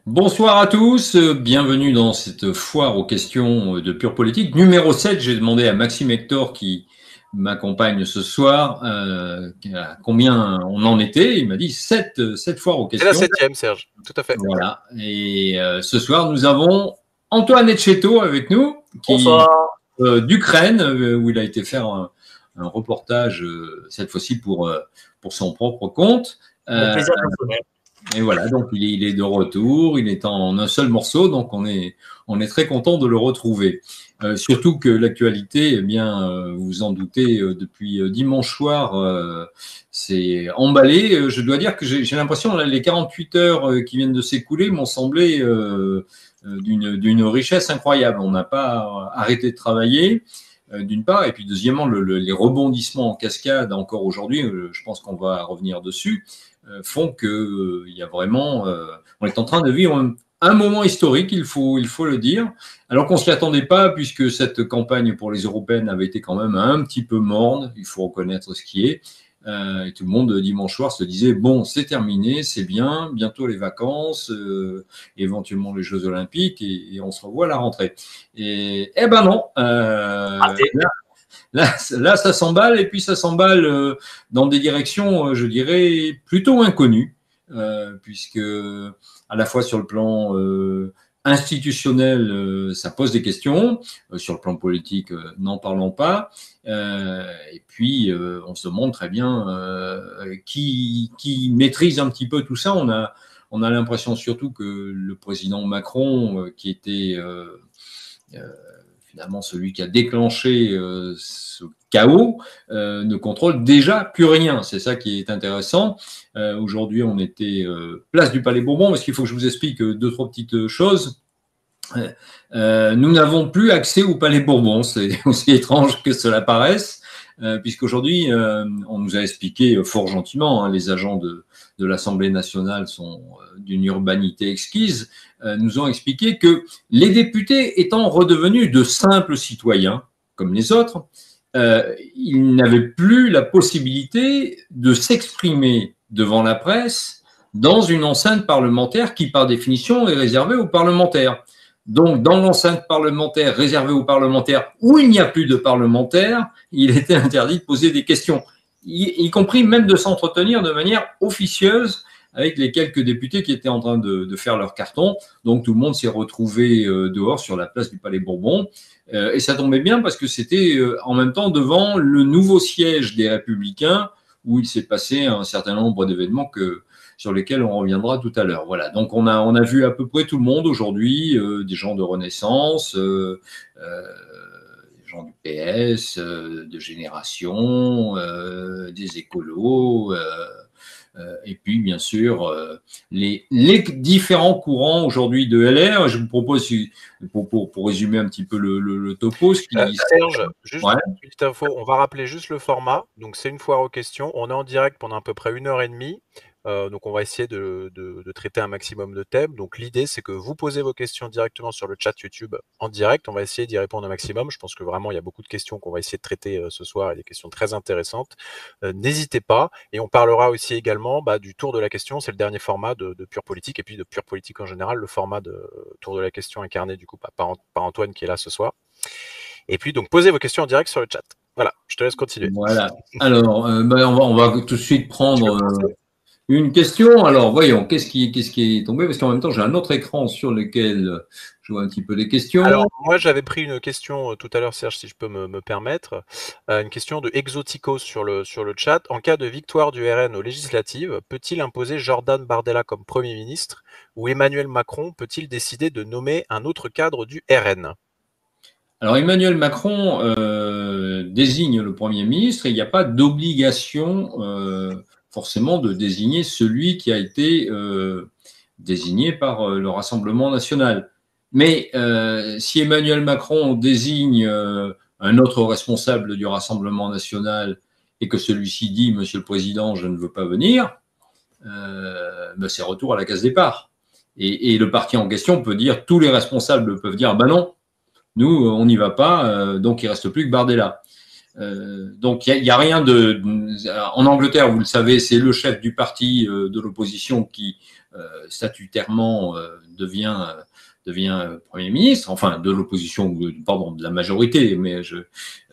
Bonsoir à tous, bienvenue dans cette foire aux questions de pure politique. Numéro 7, j'ai demandé à Maxime Hector qui m'accompagne ce soir combien on en était. Il m'a dit 7 foires aux C'est la questions. 7e, Serge, tout à fait. Voilà. Et ce soir, nous avons Antoine Etcheto avec nous, qui Bonsoir. d'Ukraine, où il a été faire un reportage, cette fois-ci pour son propre compte. Mon plaisir personnel. Et voilà, donc il est de retour, il est en un seul morceau, donc on est très content de le retrouver. Surtout que l'actualité, eh bien, vous vous en doutez, depuis dimanche soir, c'est emballé. Je dois dire que j'ai l'impression que les 48 heures qui viennent de s'écouler m'ont semblé d'une richesse incroyable. On n'a pas arrêté de travailler. D'une part, et puis deuxièmement, les rebondissements en cascade encore aujourd'hui, je pense qu'on va revenir dessus, font que il y a vraiment, on est en train de vivre un moment historique, il faut le dire, alors qu'on s'y attendait pas, puisque cette campagne pour les européennes avait été quand même un petit peu morne, il faut reconnaître ce qui est. Et tout le monde dimanche soir se disait bon, c'est terminé, c'est bien, bientôt les vacances, éventuellement les Jeux Olympiques, et on se revoit à la rentrée. Et eh ben non, là, ça s'emballe, et puis ça s'emballe dans des directions, je dirais, plutôt inconnues, puisque à la fois sur le plan institutionnel, ça pose des questions, sur le plan politique, n'en parlons pas, et puis on se demande très bien qui maîtrise un petit peu tout ça. On a l'impression surtout que le président Macron, qui était finalement celui qui a déclenché ce chaos, ne contrôle déjà plus rien. C'est ça qui est intéressant. Aujourd'hui, on était place du Palais Bourbon, parce qu'il faut que je vous explique deux, trois petites choses. Nous n'avons plus accès au Palais Bourbon. C'est aussi étrange que cela paraisse, puisqu'aujourd'hui, on nous a expliqué fort gentiment, hein, les agents de l'Assemblée nationale sont d'une urbanité exquise, nous ont expliqué que les députés étant redevenus de simples citoyens, comme les autres, ils n'avaient plus la possibilité de s'exprimer devant la presse dans une enceinte parlementaire qui, par définition, est réservée aux parlementaires. Donc, dans l'enceinte parlementaire réservée aux parlementaires, où il n'y a plus de parlementaires, il était interdit de poser des questions, y compris même de s'entretenir de manière officieuse avec les quelques députés qui étaient en train de faire leur carton. Donc, tout le monde s'est retrouvé dehors sur la place du Palais Bourbon. Et ça tombait bien parce que c'était en même temps devant le nouveau siège des Républicains, où il s'est passé un certain nombre d'événements sur lesquels on reviendra tout à l'heure. Voilà. Donc on a vu à peu près tout le monde aujourd'hui, des gens de Renaissance, des gens du PS, de Génération, des écolos, et puis bien sûr les différents courants aujourd'hui de LR. Je vous propose, pour résumer un petit peu le topo, Serge, juste ouais. une petite info, on va rappeler juste le format. Donc c'est une foire aux questions, on est en direct pendant à peu près 1h30. Donc on va essayer de traiter un maximum de thèmes. Donc l'idée, c'est que vous posez vos questions directement sur le chat YouTube en direct. On va essayer d'y répondre un maximum. Je pense que vraiment, il y a beaucoup de questions qu'on va essayer de traiter ce soir, et des questions très intéressantes. N'hésitez pas. Et on parlera aussi également du tour de la question. C'est le dernier format de Pure Politique, et puis de Pure Politique en général, le format de tour de la question incarné du coup par Antoine qui est là ce soir. Et puis donc posez vos questions en direct sur le chat. Voilà, je te laisse continuer. Voilà. Alors, on va tout de suite prendre une question. Alors, voyons, qu'est-ce qui est tombé? Parce qu'en même temps, j'ai un autre écran sur lequel je vois un petit peu les questions. Alors, moi, j'avais pris une question tout à l'heure, Serge, si je peux me permettre. Une question de Exoticos sur le chat. En cas de victoire du RN aux législatives, peut-il imposer Jordan Bardella comme Premier ministre, ou Emmanuel Macron peut-il décider de nommer un autre cadre du RN? Alors, Emmanuel Macron désigne le Premier ministre, et il n'y a pas d'obligation forcément de désigner celui qui a été désigné par le Rassemblement national. Mais si Emmanuel Macron désigne un autre responsable du Rassemblement national, et que celui-ci dit « Monsieur le Président, je ne veux pas venir », c'est retour à la case départ. Et le parti en question peut dire, tous les responsables peuvent dire « Ben non, nous, on n'y va pas, donc il ne reste plus que Bardella ». Donc il y a rien de. En Angleterre, vous le savez, c'est le chef du parti de l'opposition qui statutairement devient Premier ministre, enfin de l'opposition, pardon, de la majorité, mais je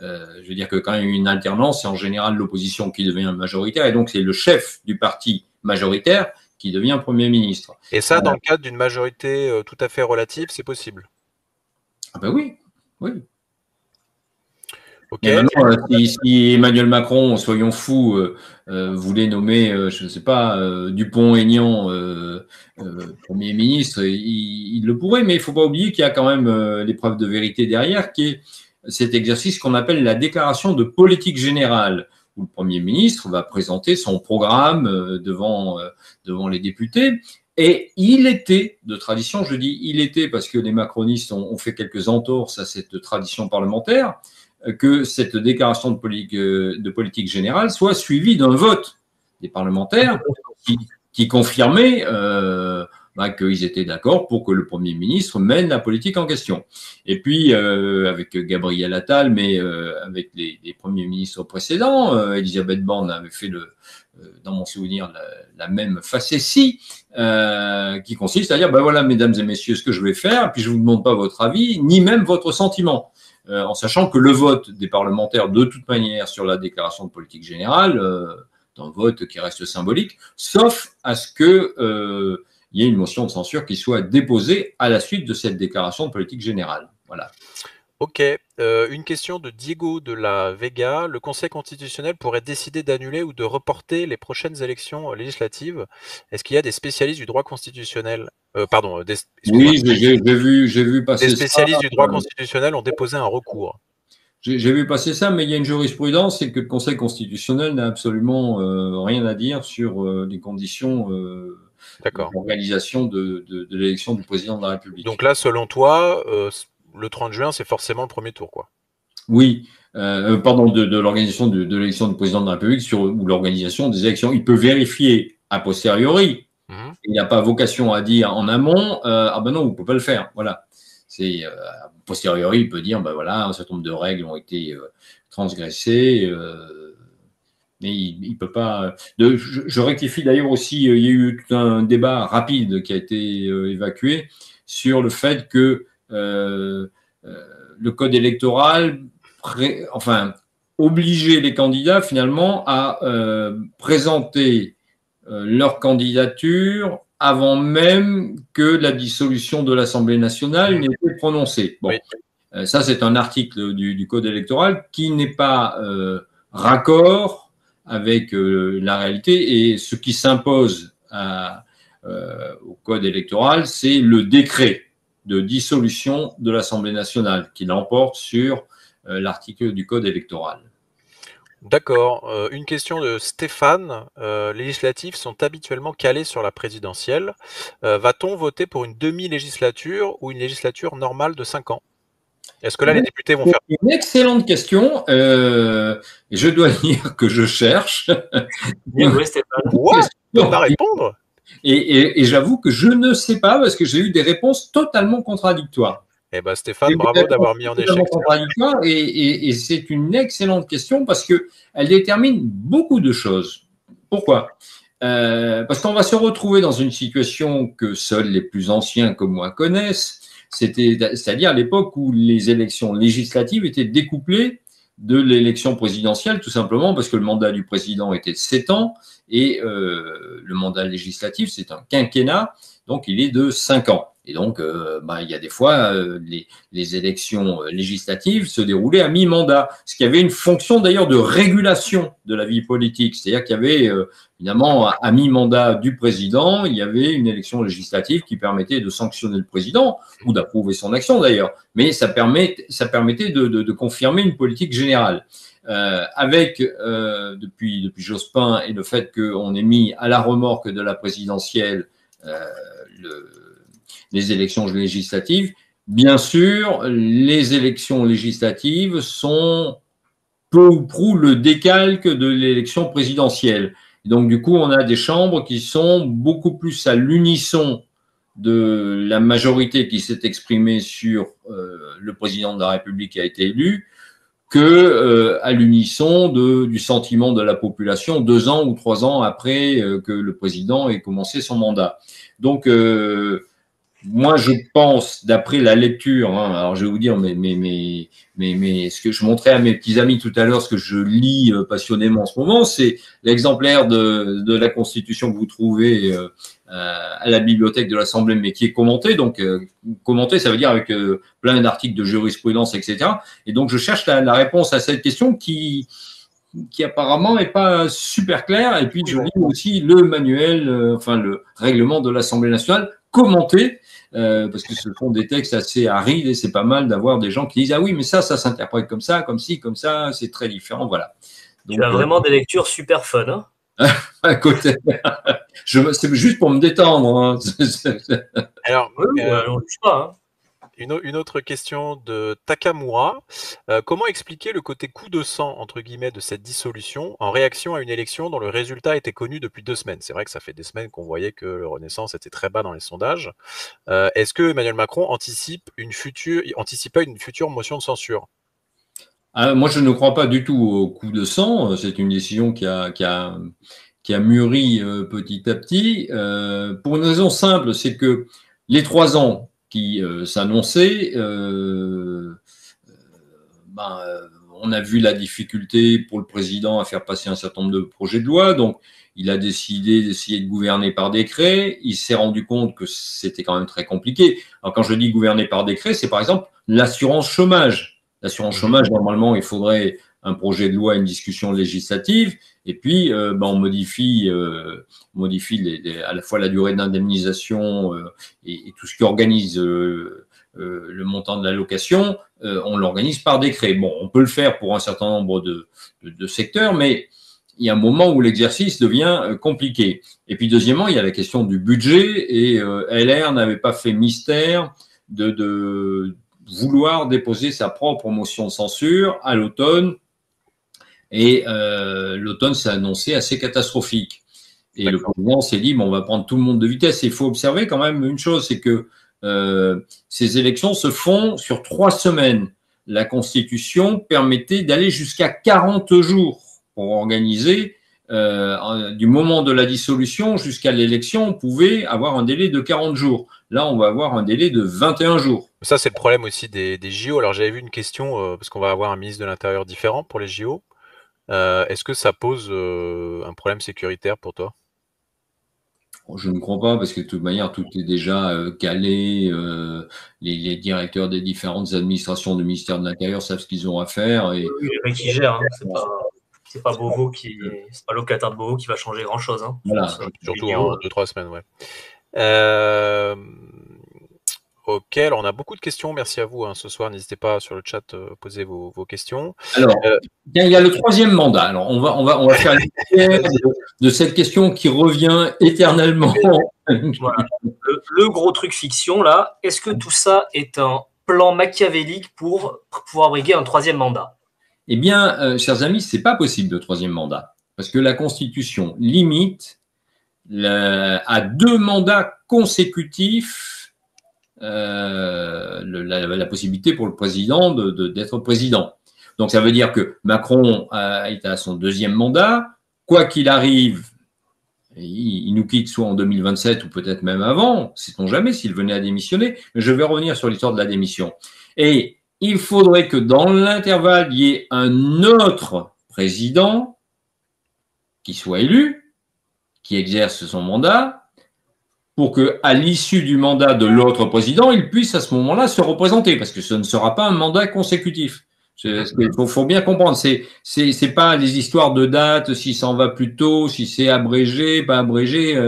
veux dire que quand il y a une alternance, c'est en général l'opposition qui devient majoritaire, et donc c'est le chef du parti majoritaire qui devient Premier ministre. Et ça, dans le cadre d'une majorité tout à fait relative, c'est possible? Ah ben oui, oui. Ok. Mais maintenant, si Emmanuel Macron, soyons fous, voulait nommer, je ne sais pas, Dupont-Aignan Premier ministre, il le pourrait, mais il ne faut pas oublier qu'il y a quand même l'épreuve de vérité derrière, qui est cet exercice qu'on appelle la déclaration de politique générale, où le Premier ministre va présenter son programme devant les députés. Et il était, de tradition, je dis il était parce que les macronistes ont fait quelques entorses à cette tradition parlementaire, que cette déclaration de politique générale soit suivie d'un vote des parlementaires qui confirmait qu'ils étaient d'accord pour que le Premier ministre mène la politique en question. Et puis, avec Gabriel Attal, mais avec les premiers ministres précédents, Elisabeth Borne avait fait, dans mon souvenir, la même facétie, qui consiste à dire, ben voilà, mesdames et messieurs, ce que je vais faire, puis je ne vous demande pas votre avis, ni même votre sentiment. En sachant que le vote des parlementaires, de toute manière, sur la déclaration de politique générale, est un vote qui reste symbolique, sauf à ce que il y ait une motion de censure qui soit déposée à la suite de cette déclaration de politique générale. Voilà. Ok. Une question de Diego de la Vega. Le Conseil constitutionnel pourrait décider d'annuler ou de reporter les prochaines élections législatives. Est-ce qu'il y a des spécialistes du droit constitutionnel Oui, j'ai vu passer ça. Des spécialistes du droit constitutionnel ont déposé un recours. J'ai vu passer ça, mais il y a une jurisprudence, c'est que le Conseil constitutionnel n'a absolument rien à dire sur les conditions d'organisation de l'élection du président de la République. Donc là, selon toi, le 30 juin, c'est forcément le premier tour, quoi. Oui, pardon, de l'organisation de l'élection du président de la République ou l'organisation des élections. Il peut vérifier a posteriori. Il n'a pas vocation à dire en amont, ah ben non, vous ne pouvez pas le faire. Voilà. C'est a posteriori, il peut dire, ben voilà, un certain nombre de règles ont été transgressées, mais il ne peut pas. Je rectifie d'ailleurs aussi, il y a eu tout un débat rapide qui a été évacué sur le fait que le code électoral, obligeait les candidats finalement à présenter leur candidature avant même que la dissolution de l'Assemblée nationale n'ait été prononcée. Bon, oui. Ça, c'est un article du Code électoral qui n'est pas raccord avec la réalité, et ce qui s'impose au Code électoral, c'est le décret de dissolution de l'Assemblée nationale qui l'emporte sur l'article du Code électoral. D'accord. Une question de Stéphane. Les législatives sont habituellement calées sur la présidentielle. Va-t-on voter pour une demi-législature ou une législature normale de 5 ans? Est-ce que là, les députés vont faire... Une excellente question. Je dois dire que je cherche. Oui, Stéphane. Quoi ? Tu peux pas répondre ? Et j'avoue que je ne sais pas parce que j'ai eu des réponses totalement contradictoires. Eh ben Stéphane, bravo d'avoir mis en échec. Et c'est une excellente question parce qu'elle détermine beaucoup de choses. Pourquoi ? Parce qu'on va se retrouver dans une situation que seuls les plus anciens comme moi connaissent, c'est-à-dire l'époque où les élections législatives étaient découplées de l'élection présidentielle, tout simplement parce que le mandat du président était de 7 ans et le mandat législatif, c'est un quinquennat, donc il est de 5 ans. Et donc, il y a des fois, les élections législatives se déroulaient à mi-mandat, ce qui avait une fonction d'ailleurs de régulation de la vie politique. C'est-à-dire qu'il y avait, évidemment, à mi-mandat du président, il y avait une élection législative qui permettait de sanctionner le président, ou d'approuver son action d'ailleurs, mais ça permettait de confirmer une politique générale. Depuis Jospin et le fait qu'on ait mis à la remorque de la présidentielle les élections législatives. Bien sûr, les élections législatives sont peu ou prou le décalque de l'élection présidentielle. Donc, du coup, on a des chambres qui sont beaucoup plus à l'unisson de la majorité qui s'est exprimée sur le président de la République qui a été élu que à l'unisson du sentiment de la population 2 ans ou 3 ans après que le président ait commencé son mandat. Donc, moi, je pense, d'après la lecture, hein, alors je vais vous dire, ce que je montrais à mes petits amis tout à l'heure, ce que je lis passionnément en ce moment, c'est l'exemplaire de la Constitution que vous trouvez à la bibliothèque de l'Assemblée, mais qui est commenté. Donc, commenté, ça veut dire avec plein d'articles de jurisprudence, etc. Et donc, je cherche la réponse à cette question qui apparemment n'est pas super claire. Et puis, je lis aussi le manuel, enfin, le règlement de l'Assemblée nationale commenté, parce que ce sont des textes assez arides et c'est pas mal d'avoir des gens qui disent « Ah oui, mais ça s'interprète comme ça, comme ci, comme ça, c'est très différent. » Voilà. Donc, tu as vraiment des lectures super fun, hein. À côté. C'est juste pour me détendre. Hein. Alors, on ne juge pas, hein. Une autre question de Takamura. Comment expliquer le côté coup de sang, entre guillemets, de cette dissolution en réaction à une élection dont le résultat était connu depuis 2 semaines? C'est vrai que ça fait des semaines qu'on voyait que le Renaissance était très bas dans les sondages. Est-ce que Emmanuel Macron anticipait une future motion de censure? Moi, je ne crois pas du tout au coup de sang. C'est une décision qui a mûri petit à petit. Pour une raison simple, c'est que les 3 ans qui s'annonçait, on a vu la difficulté pour le président à faire passer un certain nombre de projets de loi, donc il a décidé d'essayer de gouverner par décret. Il s'est rendu compte que c'était quand même très compliqué. Alors quand je dis gouverner par décret, c'est par exemple l'assurance chômage. L'assurance chômage, normalement, il faudrait un projet de loi, une discussion législative, et puis on modifie à la fois la durée d'indemnisation et tout ce qui organise le montant de l'allocation, on l'organise par décret. Bon, on peut le faire pour un certain nombre de secteurs, mais il y a un moment où l'exercice devient compliqué. Et puis deuxièmement, il y a la question du budget, et LR n'avait pas fait mystère de vouloir déposer sa propre motion de censure à l'automne. Et l'automne s'est annoncé assez catastrophique. Et le président s'est dit, on va prendre tout le monde de vitesse. Et il faut observer quand même une chose, c'est que ces élections se font sur 3 semaines. La Constitution permettait d'aller jusqu'à 40 jours pour organiser. Du moment de la dissolution jusqu'à l'élection, on pouvait avoir un délai de 40 jours. Là, on va avoir un délai de 21 jours. Ça, c'est le problème aussi des JO. Alors, j'avais vu une question, parce qu'on va avoir un ministre de l'Intérieur différent pour les JO. Est-ce que ça pose un problème sécuritaire pour toi? Je ne crois pas, parce que de toute manière, tout est déjà calé. Les directeurs des différentes administrations du ministère de l'Intérieur savent ce qu'ils ont à faire. Et oui, les mecs qui gèrent, hein. C'est pas Beauvau c'est pas locataire de Beauvau qui va changer grand-chose. Hein. Voilà. Surtout en 2-3 semaines, ouais. Ok, alors on a beaucoup de questions, merci à vous ce soir, n'hésitez pas sur le chat poser vos questions. Alors, il y a le 3e mandat. Alors, on va faire une de cette question qui revient éternellement. Voilà. Le gros truc fiction, là, est-ce que tout ça est un plan machiavélique pour pouvoir briguer un 3e mandat? Eh bien, chers amis, c'est pas possible de 3e mandat, parce que la Constitution limite à 2 mandats consécutifs la possibilité pour le président d'être président. Donc ça veut dire que Macron est à son 2e mandat. Quoi qu'il arrive, il nous quitte soit en 2027 ou peut-être même avant, sait-on jamais s'il venait à démissionner. Mais je vais revenir sur l'histoire de la démission. Et il faudrait que dans l'intervalle, il y ait un autre président qui soit élu, qui exerce son mandat, pour qu'à l'issue du mandat de l'autre président, il puisse à ce moment-là se représenter, parce que ce ne sera pas un mandat consécutif. Il faut bien comprendre, c'est pas les histoires de date, si ça en va plus tôt, si c'est abrégé, pas abrégé,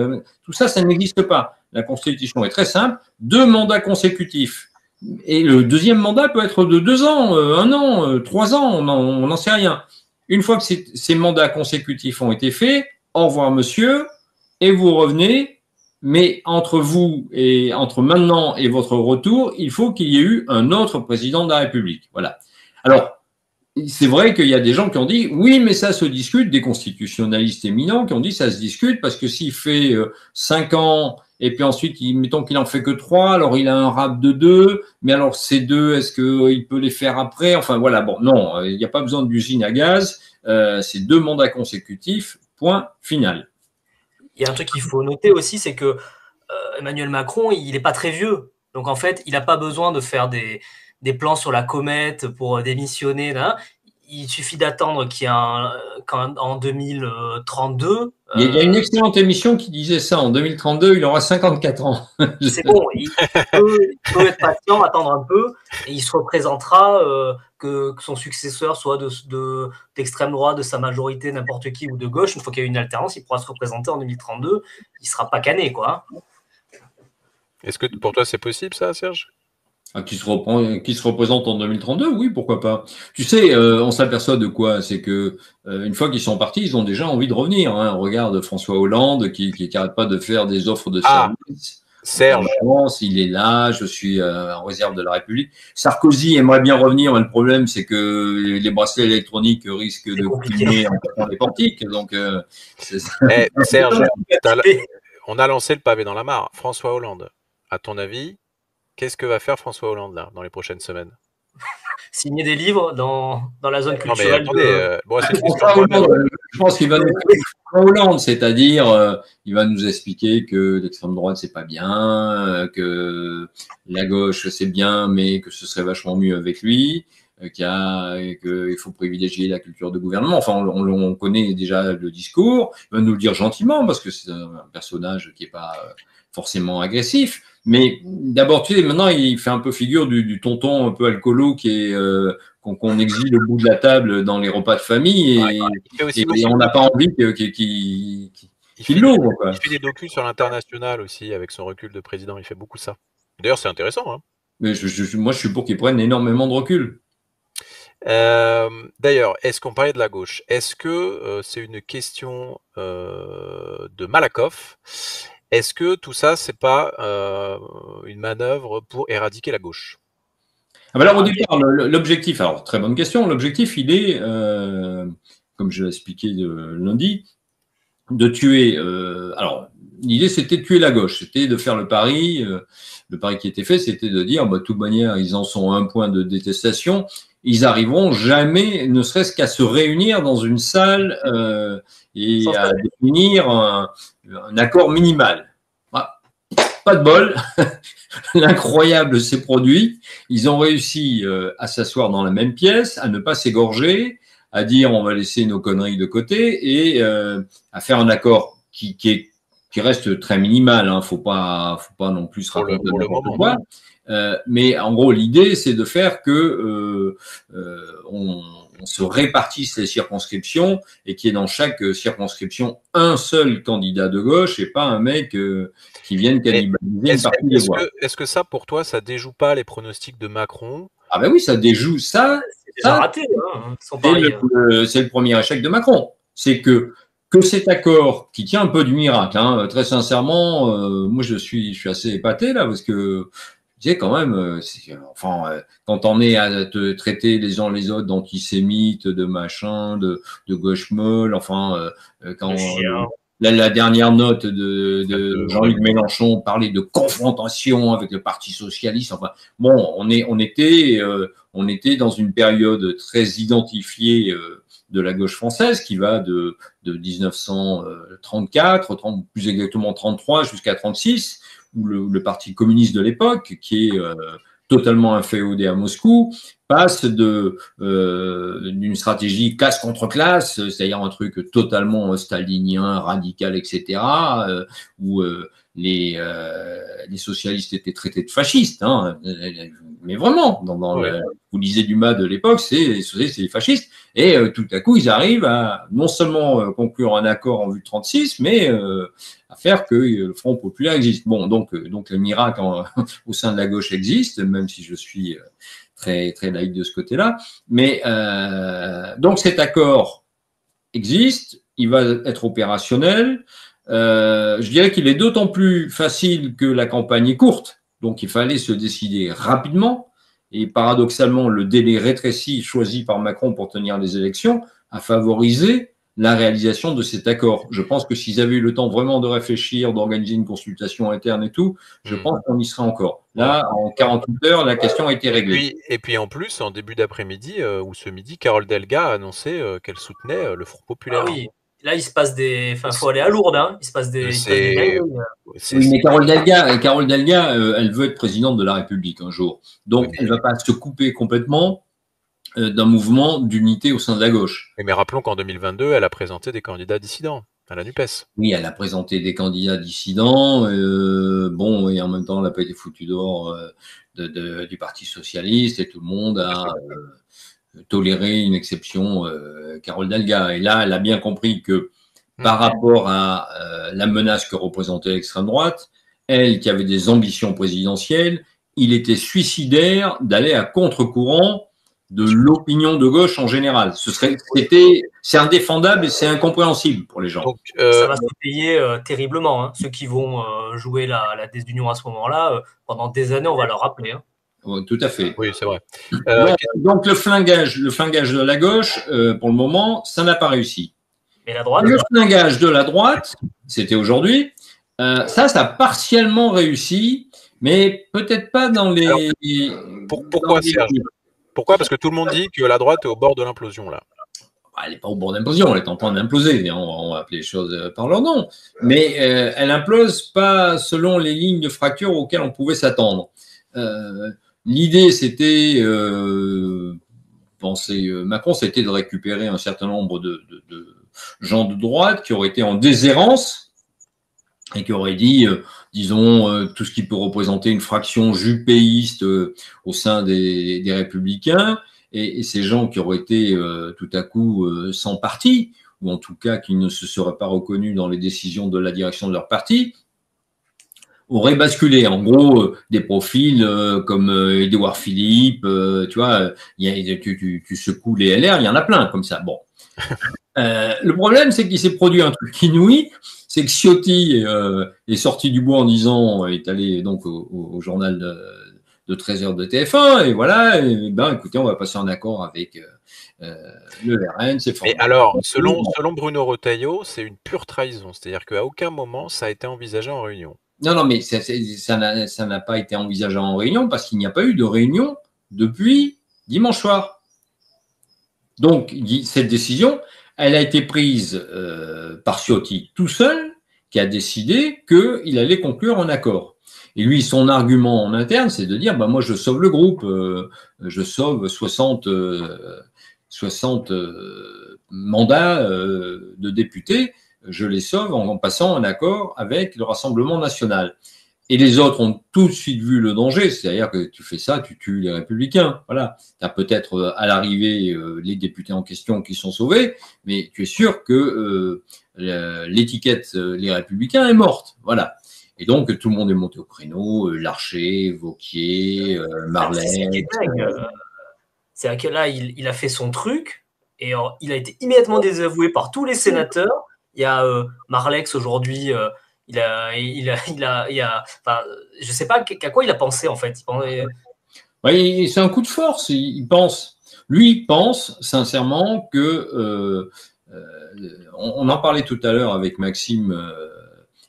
tout ça, ça n'existe pas. La Constitution est très simple, 2 mandats consécutifs. Et le 2e mandat peut être de 2 ans, 1 an, 3 ans, on n'en sait rien. Une fois que ces mandats consécutifs ont été faits, au revoir monsieur, et vous revenez. Mais entre maintenant et votre retour, il faut qu'il y ait eu un autre président de la République. Voilà. Alors, c'est vrai qu'il y a des gens qui ont dit, oui, mais ça se discute, des constitutionnalistes éminents qui ont dit, ça se discute parce que s'il fait 5 ans et puis ensuite, mettons qu'il en fait que 3, alors il a un rap de 2, mais alors ces 2, est-ce qu'il peut les faire après? Enfin voilà, bon, non, il n'y a pas besoin d'usine à gaz, c'est 2 mandats consécutifs, point final. Il y a un truc qu'il faut noter aussi, c'est que Emmanuel Macron, il n'est pas très vieux. Donc en fait, il n'a pas besoin de faire des plans sur la comète pour démissionner. Là. Il suffit d'attendre qu'il y ait en 2032. Il y a une excellente émission qui disait ça. En 2032, il aura 54 ans. C'est bon, il peut être patient, attendre un peu, et il se représentera, que son successeur soit d'extrême droite, de sa majorité, n'importe qui, ou de gauche. Une fois qu'il y a une alternance, il pourra se représenter en 2032. Il ne sera pas cané, quoi. Est-ce que pour toi, c'est possible, ça, Serge? Qui se représente en 2032, oui, pourquoi pas. Tu sais, on s'aperçoit de quoi? C'est que une fois qu'ils sont partis, ils ont déjà envie de revenir. Hein. On regarde François Hollande qui n'arrête pas de faire des offres de services. Serge. Il est là, je suis en réserve de la République. Sarkozy aimerait bien revenir, mais le problème, c'est que les bracelets électroniques risquent de couler en tapant les portiques. Donc, Serge, on a lancé le pavé dans la mare. François Hollande, à ton avis, qu'est-ce que va faire François Hollande là dans les prochaines semaines? Signer des livres dans la zone culturelle. Non, mais attendez, je pense qu'il va nous Hollande, c'est-à-dire il va nous expliquer que l'extrême droite c'est pas bien, que la gauche c'est bien, mais que ce serait vachement mieux avec lui, qu'il faut privilégier la culture de gouvernement. Enfin, on connaît déjà le discours. Il va nous le dire gentiment parce que c'est un personnage qui est pas forcément agressif. Mais d'abord, tu sais, maintenant, il fait un peu figure du tonton un peu alcoolo qu'on exile au bout de la table dans les repas de famille et on n'a pas envie qu'il l'ouvre. Il fait des docus sur l'international aussi, avec son recul de président. Il fait beaucoup ça. D'ailleurs, c'est intéressant. Hein. Mais moi, je suis pour qu'il prenne énormément de recul. D'ailleurs, est-ce qu'on parlait de la gauche? Est-ce que c'est une question de Malakoff? Est-ce que tout ça, c'est pas une manœuvre pour éradiquer la gauche? Ah ben alors, au départ, l'objectif, alors très bonne question, l'objectif, il est, comme je l'ai expliqué lundi, de tuer. Alors, l'idée, c'était de tuer la gauche, c'était de faire le pari. Le pari qui était fait, c'était de dire, de toute manière, ils en sont à un point de détestation, ils arriveront jamais, ne serait-ce qu'à se réunir dans une salle et à définir un accord minimal. Pas de bol, l'incroyable s'est produit. Ils ont réussi à s'asseoir dans la même pièce, à ne pas s'égorger, à dire on va laisser nos conneries de côté et à faire un accord qui reste très minimal. Hein. Faut pas non plus se raconter n'importe quoi. Mais en gros, l'idée, c'est de faire que on se répartisse les circonscriptions et qu'il y ait dans chaque circonscription un seul candidat de gauche et pas un mec qui vienne cannibaliser une partie des voix. Est-ce que ça, pour toi, ça déjoue pas les pronostics de Macron? Ah ben oui, ça déjoue ça. C'est déjà raté. Hein. C'est le premier échec de Macron. C'est que cet accord qui tient un peu du miracle, hein, très sincèrement, moi je suis assez épaté là parce que tu sais, quand même, quand on est à te traiter les uns les autres d'antisémites, de machin, de gauche molle, quand la dernière note de Jean-Luc Mélenchon parlait de confrontation avec le Parti socialiste. Enfin, bon, on était dans une période très identifiée de la gauche française qui va de 1934, plus exactement 33 jusqu'à 36. Où le parti communiste de l'époque, qui est totalement inféodé à Moscou, passe d'une stratégie classe contre classe, c'est-à-dire un truc totalement stalinien, radical, etc., où les socialistes étaient traités de fascistes, hein, mais vraiment, vous lisez Dumas de l'époque, c'est les fascistes, et tout à coup, ils arrivent à non seulement conclure un accord en vue de 36, mais à faire que le Front populaire existe. Bon, donc le miracle au sein de la gauche existe, même si je suis très très laïque de ce côté-là. Mais donc cet accord existe, il va être opérationnel. Je dirais qu'il est d'autant plus facile que la campagne est courte, donc il fallait se décider rapidement. Et paradoxalement, le délai rétréci choisi par Macron pour tenir les élections a favorisé la réalisation de cet accord. Je pense que s'ils avaient eu le temps vraiment de réfléchir, d'organiser une consultation interne et tout, je pense qu'on y serait encore. Là, en 48 heures, la question a été réglée. Et puis en plus, en début d'après-midi, ou ce midi, Carole Delga a annoncé qu'elle soutenait le Front populaire. Ah oui, là il se passe des... Enfin, faut aller à Lourdes, hein. Il se passe des dingueries. Oui, mais Carole Delga, elle veut être présidente de la République un jour. Donc, elle ne va pas se couper complètement d'un mouvement d'unité au sein de la gauche. Mais rappelons qu'en 2022, elle a présenté des candidats dissidents à la NUPES. Oui, elle a présenté des candidats dissidents, bon, et en même temps, elle n'a pas été foutue dehors du Parti socialiste, et tout le monde a toléré une exception Carole Delga. Et là, elle a bien compris que par rapport à la menace que représentait l'extrême droite, elle qui avait des ambitions présidentielles, il était suicidaire d'aller à contre-courant de l'opinion de gauche en général. C'est indéfendable et c'est incompréhensible pour les gens. Donc, ça va se payer terriblement. Hein. Ceux qui vont jouer la désunion à ce moment-là, pendant des années, on va leur rappeler. Hein. Oui, tout à fait. Oui, c'est vrai. Donc le flingage de la gauche, pour le moment, ça n'a pas réussi. Mais la droite, le flingage de la droite, c'était aujourd'hui, ça a partiellement réussi, mais peut-être pas dans les... Alors, pourquoi, Serge ? Pourquoi ? Parce que tout le monde dit que la droite est au bord de l'implosion, là. Elle n'est pas au bord d'implosion, elle est en train d'imploser, on va appeler les choses par leur nom. Mais elle implose pas selon les lignes de fracture auxquelles on pouvait s'attendre. L'idée, c'était, Macron, c'était de récupérer un certain nombre de gens de droite qui auraient été en déshérence et qui auraient dit, disons, tout ce qui peut représenter une fraction jupéiste au sein des Républicains, et ces gens qui auraient été tout à coup sans parti, ou en tout cas qui ne se seraient pas reconnus dans les décisions de la direction de leur parti, auraient basculé. En gros, des profils comme Édouard Philippe, tu vois, tu secoues les LR, il y en a plein comme ça. Bon. Le problème, c'est qu'il s'est produit un truc inouï, c'est que Ciotti est sorti du bois en disant, est allé donc au journal de 13h de TF1, et voilà, et ben écoutez, on va passer en accord avec le RN, c'est fort. Mais alors, selon Bruno Retailleau, c'est une pure trahison, c'est-à-dire qu'à aucun moment ça a été envisagé en réunion. Non, mais ça n'a pas été envisagé en réunion parce qu'il n'y a pas eu de réunion depuis dimanche soir. Donc, cette décision, elle a été prise par Ciotti tout seul, qui a décidé qu'il allait conclure un accord. Et lui, son argument en interne, c'est de dire, bah, moi, je sauve le groupe, je sauve 60 mandats de députés, je les sauve en passant un accord avec le Rassemblement national. Et les autres ont tout de suite vu le danger, c'est-à-dire que tu fais ça, tu tues les Républicains. Voilà. Tu as peut-être à l'arrivée les députés en question qui sont sauvés, mais tu es sûr que l'étiquette les Républicains est morte. Voilà. Et donc, tout le monde est monté au créneau, Larcher, Wauquiez, Marlène. C'est à quel là, il a fait son truc, et il a été immédiatement désavoué par tous les sénateurs. Il y a Marlex aujourd'hui, enfin, je sais pas qu'à quoi il a pensé en fait. Oui, c'est un coup de force. Lui pense sincèrement que on en parlait tout à l'heure avec Maxime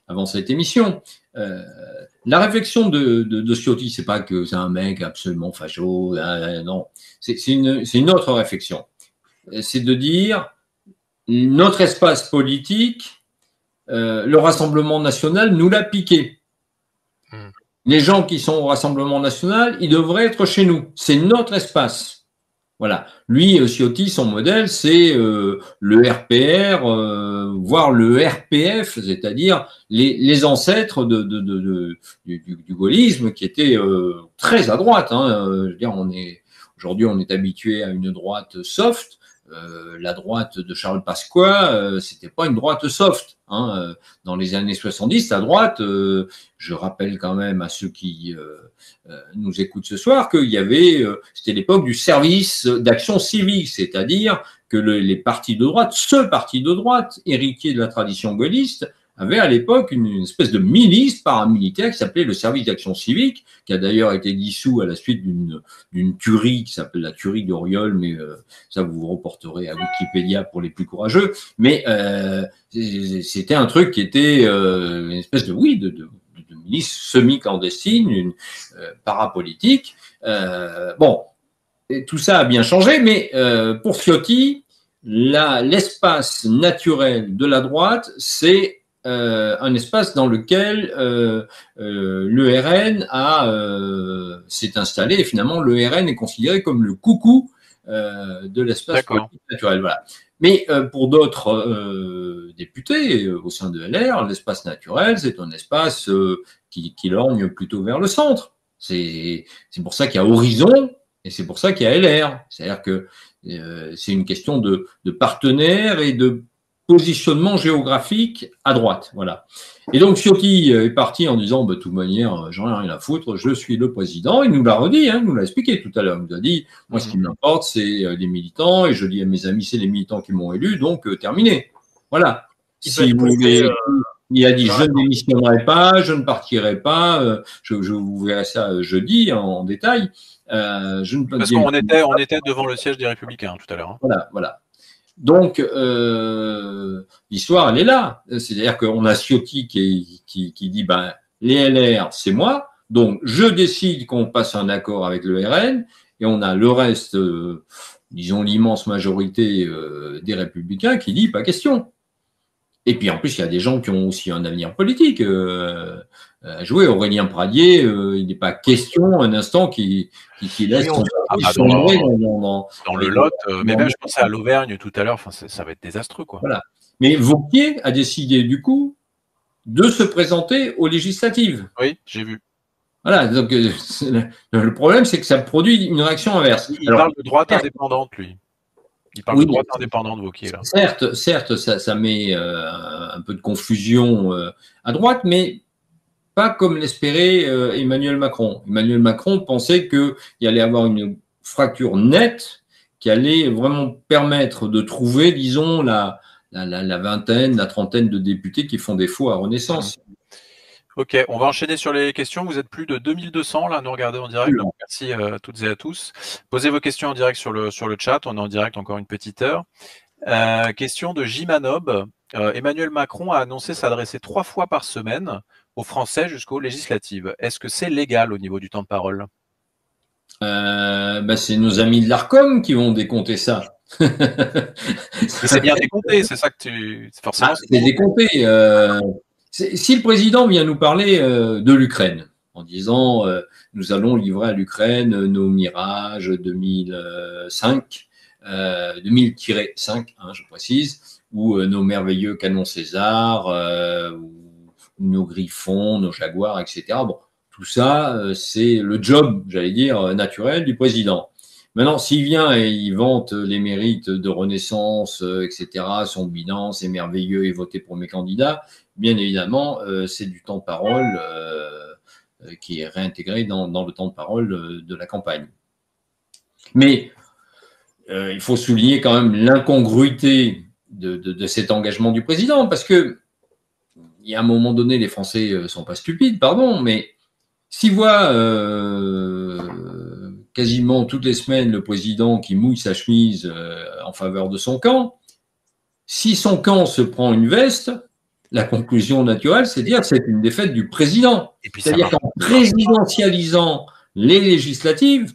avant cette émission. La réflexion de Ciotti, c'est pas que c'est un mec absolument facho, non. C'est une autre réflexion. C'est de dire notre espace politique, le Rassemblement national nous l'a piqué. Les gens qui sont au Rassemblement national, ils devraient être chez nous. C'est notre espace. Voilà. Lui, Ciotti, son modèle, c'est le RPR, voire le RPF, c'est-à-dire les ancêtres du gaullisme qui étaient très à droite. Hein. Je veux dire, aujourd'hui, on est habitué à une droite soft. La droite de Charles Pasqua, c'était pas une droite soft. Hein. Dans les années 70, la droite, je rappelle quand même à ceux qui nous écoutent ce soir qu'il y avait, c'était l'époque du service d'action civique, c'est-à-dire que les partis de droite, ce parti de droite, héritier de la tradition gaulliste, avait à l'époque une espèce de milice paramilitaire qui s'appelait le service d'action civique, qui a d'ailleurs été dissous à la suite d'une tuerie qui s'appelle la tuerie d'Auriol, mais ça vous reporterez à Wikipédia pour les plus courageux. Mais c'était un truc qui était une espèce de milice semi-clandestine, parapolitique. Bon, et tout ça a bien changé, mais pour Ciotti, l'espace naturel de la droite, c'est un espace dans lequel le RN s'est installé, et finalement le RN est considéré comme le coucou de l'espace politique naturel. Voilà. Mais pour d'autres députés au sein de LR, l'espace naturel, c'est un espace qui lorgne plutôt vers le centre. C'est pour ça qu'il y a Horizon et c'est pour ça qu'il y a LR. C'est-à-dire que c'est une question de partenaires et de positionnement géographique à droite. Voilà. Et donc Ciotti est parti en disant, de toute manière, j'en ai rien à foutre, je suis le président. Il nous l'a redit, il nous l'a expliqué tout à l'heure. Il nous a dit, moi, ce qui m'importe, c'est les militants, et je dis à mes amis, c'est les militants qui m'ont élu, donc terminé. Voilà. Si vous voulez, il a dit, je ne démissionnerai pas, je ne partirai pas, je vous verrai ça jeudi en détail. Parce qu'on était devant le siège des Républicains tout à l'heure. Voilà, voilà. Donc, l'histoire, elle est là. C'est-à-dire qu'on a Ciotti qui dit, les LR, c'est moi, donc je décide qu'on passe un accord avec le RN, et on a le reste, disons l'immense majorité des Républicains qui dit, pas question. Et puis, en plus, il y a des gens qui ont aussi un avenir politique à jouer. Aurélien Pradier, il n'est pas question un instant qu'il laisse son sombrer dans le Lot. Mais même, je pensais à l'Auvergne tout à l'heure. Enfin, ça va être désastreux, quoi. Voilà. Mais Wauquiez a décidé, du coup, de se présenter aux législatives. Oui, j'ai vu. Voilà. Donc, le problème, c'est que ça produit une réaction inverse. Il parle de droite indépendante, lui. Il parle de droite indépendante, Wauquiez, là. Certes, ça met un peu de confusion à droite, mais pas comme l'espérait Emmanuel Macron. Emmanuel Macron pensait qu'il allait avoir une fracture nette qui allait vraiment permettre de trouver, disons, la vingtaine, la trentaine de députés qui font défaut à Renaissance. Ok, on va enchaîner sur les questions. Vous êtes plus de 2200 là, à nous regarder en direct. Donc, merci à toutes et à tous. Posez vos questions en direct sur le chat. On est en direct encore une petite heure. Question de Jimanob. Emmanuel Macron a annoncé s'adresser 3 fois par semaine aux Français jusqu'aux législatives. Est-ce que c'est légal au niveau du temps de parole? C'est nos amis de l'Arcom qui vont décompter ça. C'est bien décompté, c'est ça que tu... Forcément, c'est décompté. Si le président vient nous parler de l'Ukraine, en disant nous allons livrer à l'Ukraine nos Mirage 2005, 2000-5, je précise, ou nos merveilleux canons César, ou nos Griffons, nos Jaguars, etc. Bon, tout ça, c'est le job, j'allais dire, naturel du président. Maintenant, s'il vient et il vante les mérites de Renaissance, etc., son bilan, c'est merveilleux et voter pour mes candidats, bien évidemment, c'est du temps de parole qui est réintégré dans le temps de parole de la campagne. Mais il faut souligner quand même l'incongruité de cet engagement du président, parce que il y a un moment donné, les Français ne sont pas stupides, pardon, mais s'ils voient quasiment toutes les semaines le président qui mouille sa chemise en faveur de son camp, si son camp se prend une veste, la conclusion naturelle, c'est de dire que c'est une défaite du président. C'est-à-dire qu'en présidentialisant les législatives,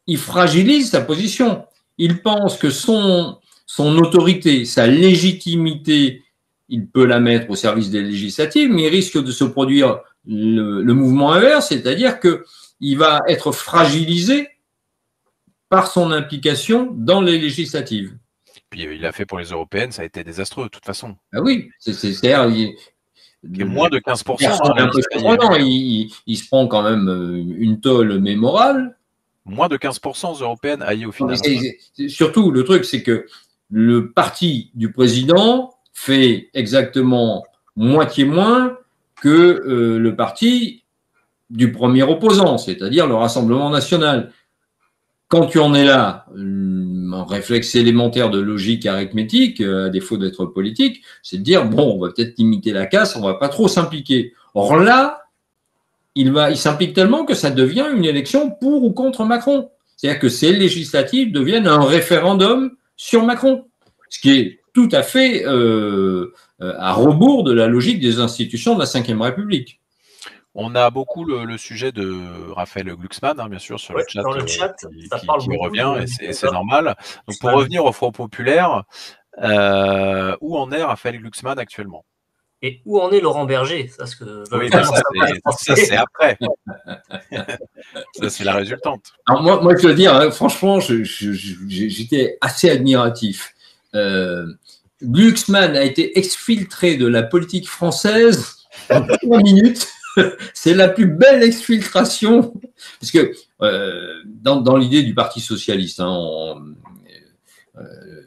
il fragilise sa position. Il pense que son autorité, sa légitimité, il peut la mettre au service des législatives, mais il risque de se produire le mouvement inverse, c'est-à-dire qu'il va être fragilisé par son implication dans les législatives. Puis il l'a fait pour les européennes, ça a été désastreux de toute façon. Ah oui, c'est-à-dire moins de 15%. Il se prend quand même une tôle mémorable. Moins de 15% aux européennes, aïe au final. Surtout, le truc, c'est que le parti du président fait exactement moitié moins que le parti du premier opposant, c'est-à-dire le Rassemblement national. quand tu en es là, un réflexe élémentaire de logique arithmétique, à défaut d'être politique, c'est de dire, bon, on va peut-être limiter la casse, on va pas trop s'impliquer. Or là, il s'implique tellement que ça devient une élection pour ou contre Macron. C'est-à-dire que ces législatives deviennent un référendum sur Macron, ce qui est tout à fait à rebours de la logique des institutions de la Ve République. On a beaucoup le sujet de Raphaël Glucksmann, hein, bien sûr, sur le chat, qui revient, et c'est normal. Donc, pour revenir au Front populaire, où en est Raphaël Glucksmann actuellement? Et où en est Laurent Berger? Ça, c'est après. Ça, c'est la résultante. Alors moi, je dois dire, hein, franchement, j'étais assez admiratif. Glucksmann a été exfiltré de la politique française en 3 minutes. C'est la plus belle exfiltration, parce que dans l'idée du Parti socialiste, hein,